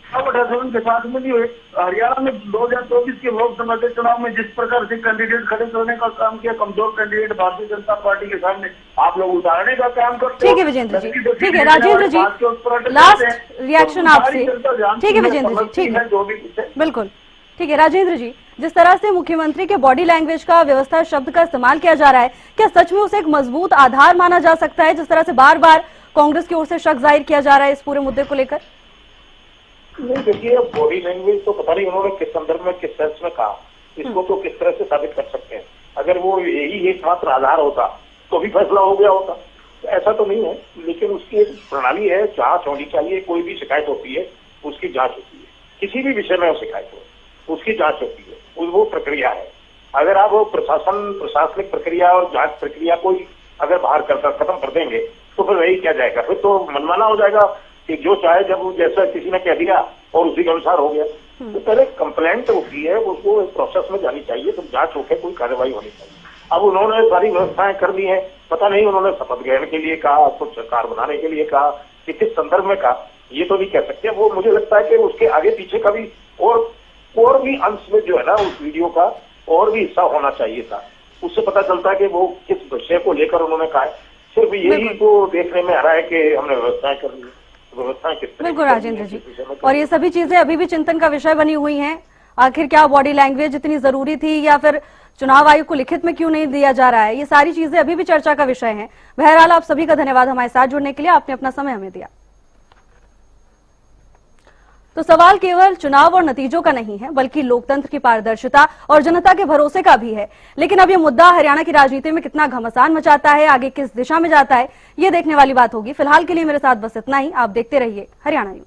के साथ में नहीं हुए। हरियाणा में 2024 के लोकसभा के चुनाव में जिस प्रकार से कैंडिडेट खड़े करने का काम किया, कमजोर कैंडिडेट भारतीय जनता पार्टी के सामने, आप लोग उतारने का काम करते। ठीक है विजेंद्र जी, ठीक है राजेंद्र जी, लास्ट रिएक्शन आपसे। ठीक है विजेंद्र जी, ठीक है, जो भी बिल्कुल ठीक है। राजेंद्र जी, जिस तरह से मुख्यमंत्री के बॉडी लैंग्वेज का, व्यवस्था शब्द का इस्तेमाल किया जा रहा है, क्या सच में उसे एक मजबूत आधार माना जा सकता है, जिस तरह से बार बार कांग्रेस की ओर से शक जाहिर किया जा रहा है इस पूरे मुद्दे को लेकर? नहीं देखिए, बॉडी लैंग्वेज तो पता नहीं उन्होंने किस संदर्भ में, किस सेंस में कहा, इसको तो किस तरह से साबित कर सकते हैं। अगर वो यही एकमात्र आधार होता तो भी फैसला हो गया होता, तो ऐसा तो नहीं है। लेकिन उसकी एक प्रणाली है, जांच होनी चाहिए। कोई भी शिकायत होती है उसकी जांच होती है, किसी भी विषय में वो शिकायत हो उसकी जांच होती है, वो प्रक्रिया है। अगर आप वो प्रशासनिक प्रक्रिया और जांच प्रक्रिया को अगर बाहर खत्म कर देंगे तो फिर वही क्या जाएगा, फिर तो मनमाना हो जाएगा कि जो चाहे जब जैसा किसी ने कह दिया और उसी के अनुसार हो गया। तो पहले कंप्लेंट होती है, उसको एक प्रोसेस में जानी चाहिए, तो जांच होकर कोई कार्रवाई होनी चाहिए। अब उन्होंने सारी व्यवस्थाएं कर दी हैं, पता नहीं उन्होंने शपथ ग्रहण के लिए कहा, कुछ सरकार बनाने के लिए कहा, कि किस संदर्भ में कहा, ये तो नहीं कह सकते। वो मुझे लगता है कि उसके आगे पीछे का भी और भी अंश में जो है ना उस वीडियो का और भी हिस्सा होना चाहिए था। उससे पता चलता है कि वो किस विषय को लेकर उन्होंने कहा है। सिर्फ यही तो देखने में आ रहा है कि हमने व्यवस्थाएं कर ली। बिल्कुल राजेंद्र जी, और ये सभी चीजें अभी भी चिंतन का विषय बनी हुई हैं। आखिर क्या बॉडी लैंग्वेज इतनी जरूरी थी, या फिर चुनाव आयोग को लिखित में क्यों नहीं दिया जा रहा है, ये सारी चीजें अभी भी चर्चा का विषय हैं। बहरहाल आप सभी का धन्यवाद हमारे साथ जुड़ने के लिए, आपने अपना समय हमें दिया। तो सवाल केवल चुनाव और नतीजों का नहीं है, बल्कि लोकतंत्र की पारदर्शिता और जनता के भरोसे का भी है। लेकिन अब ये मुद्दा हरियाणा की राजनीति में कितना घमासान मचाता है, आगे किस दिशा में जाता है, ये देखने वाली बात होगी। फिलहाल के लिए मेरे साथ बस इतना ही। आप देखते रहिए हरियाणा न्यूज।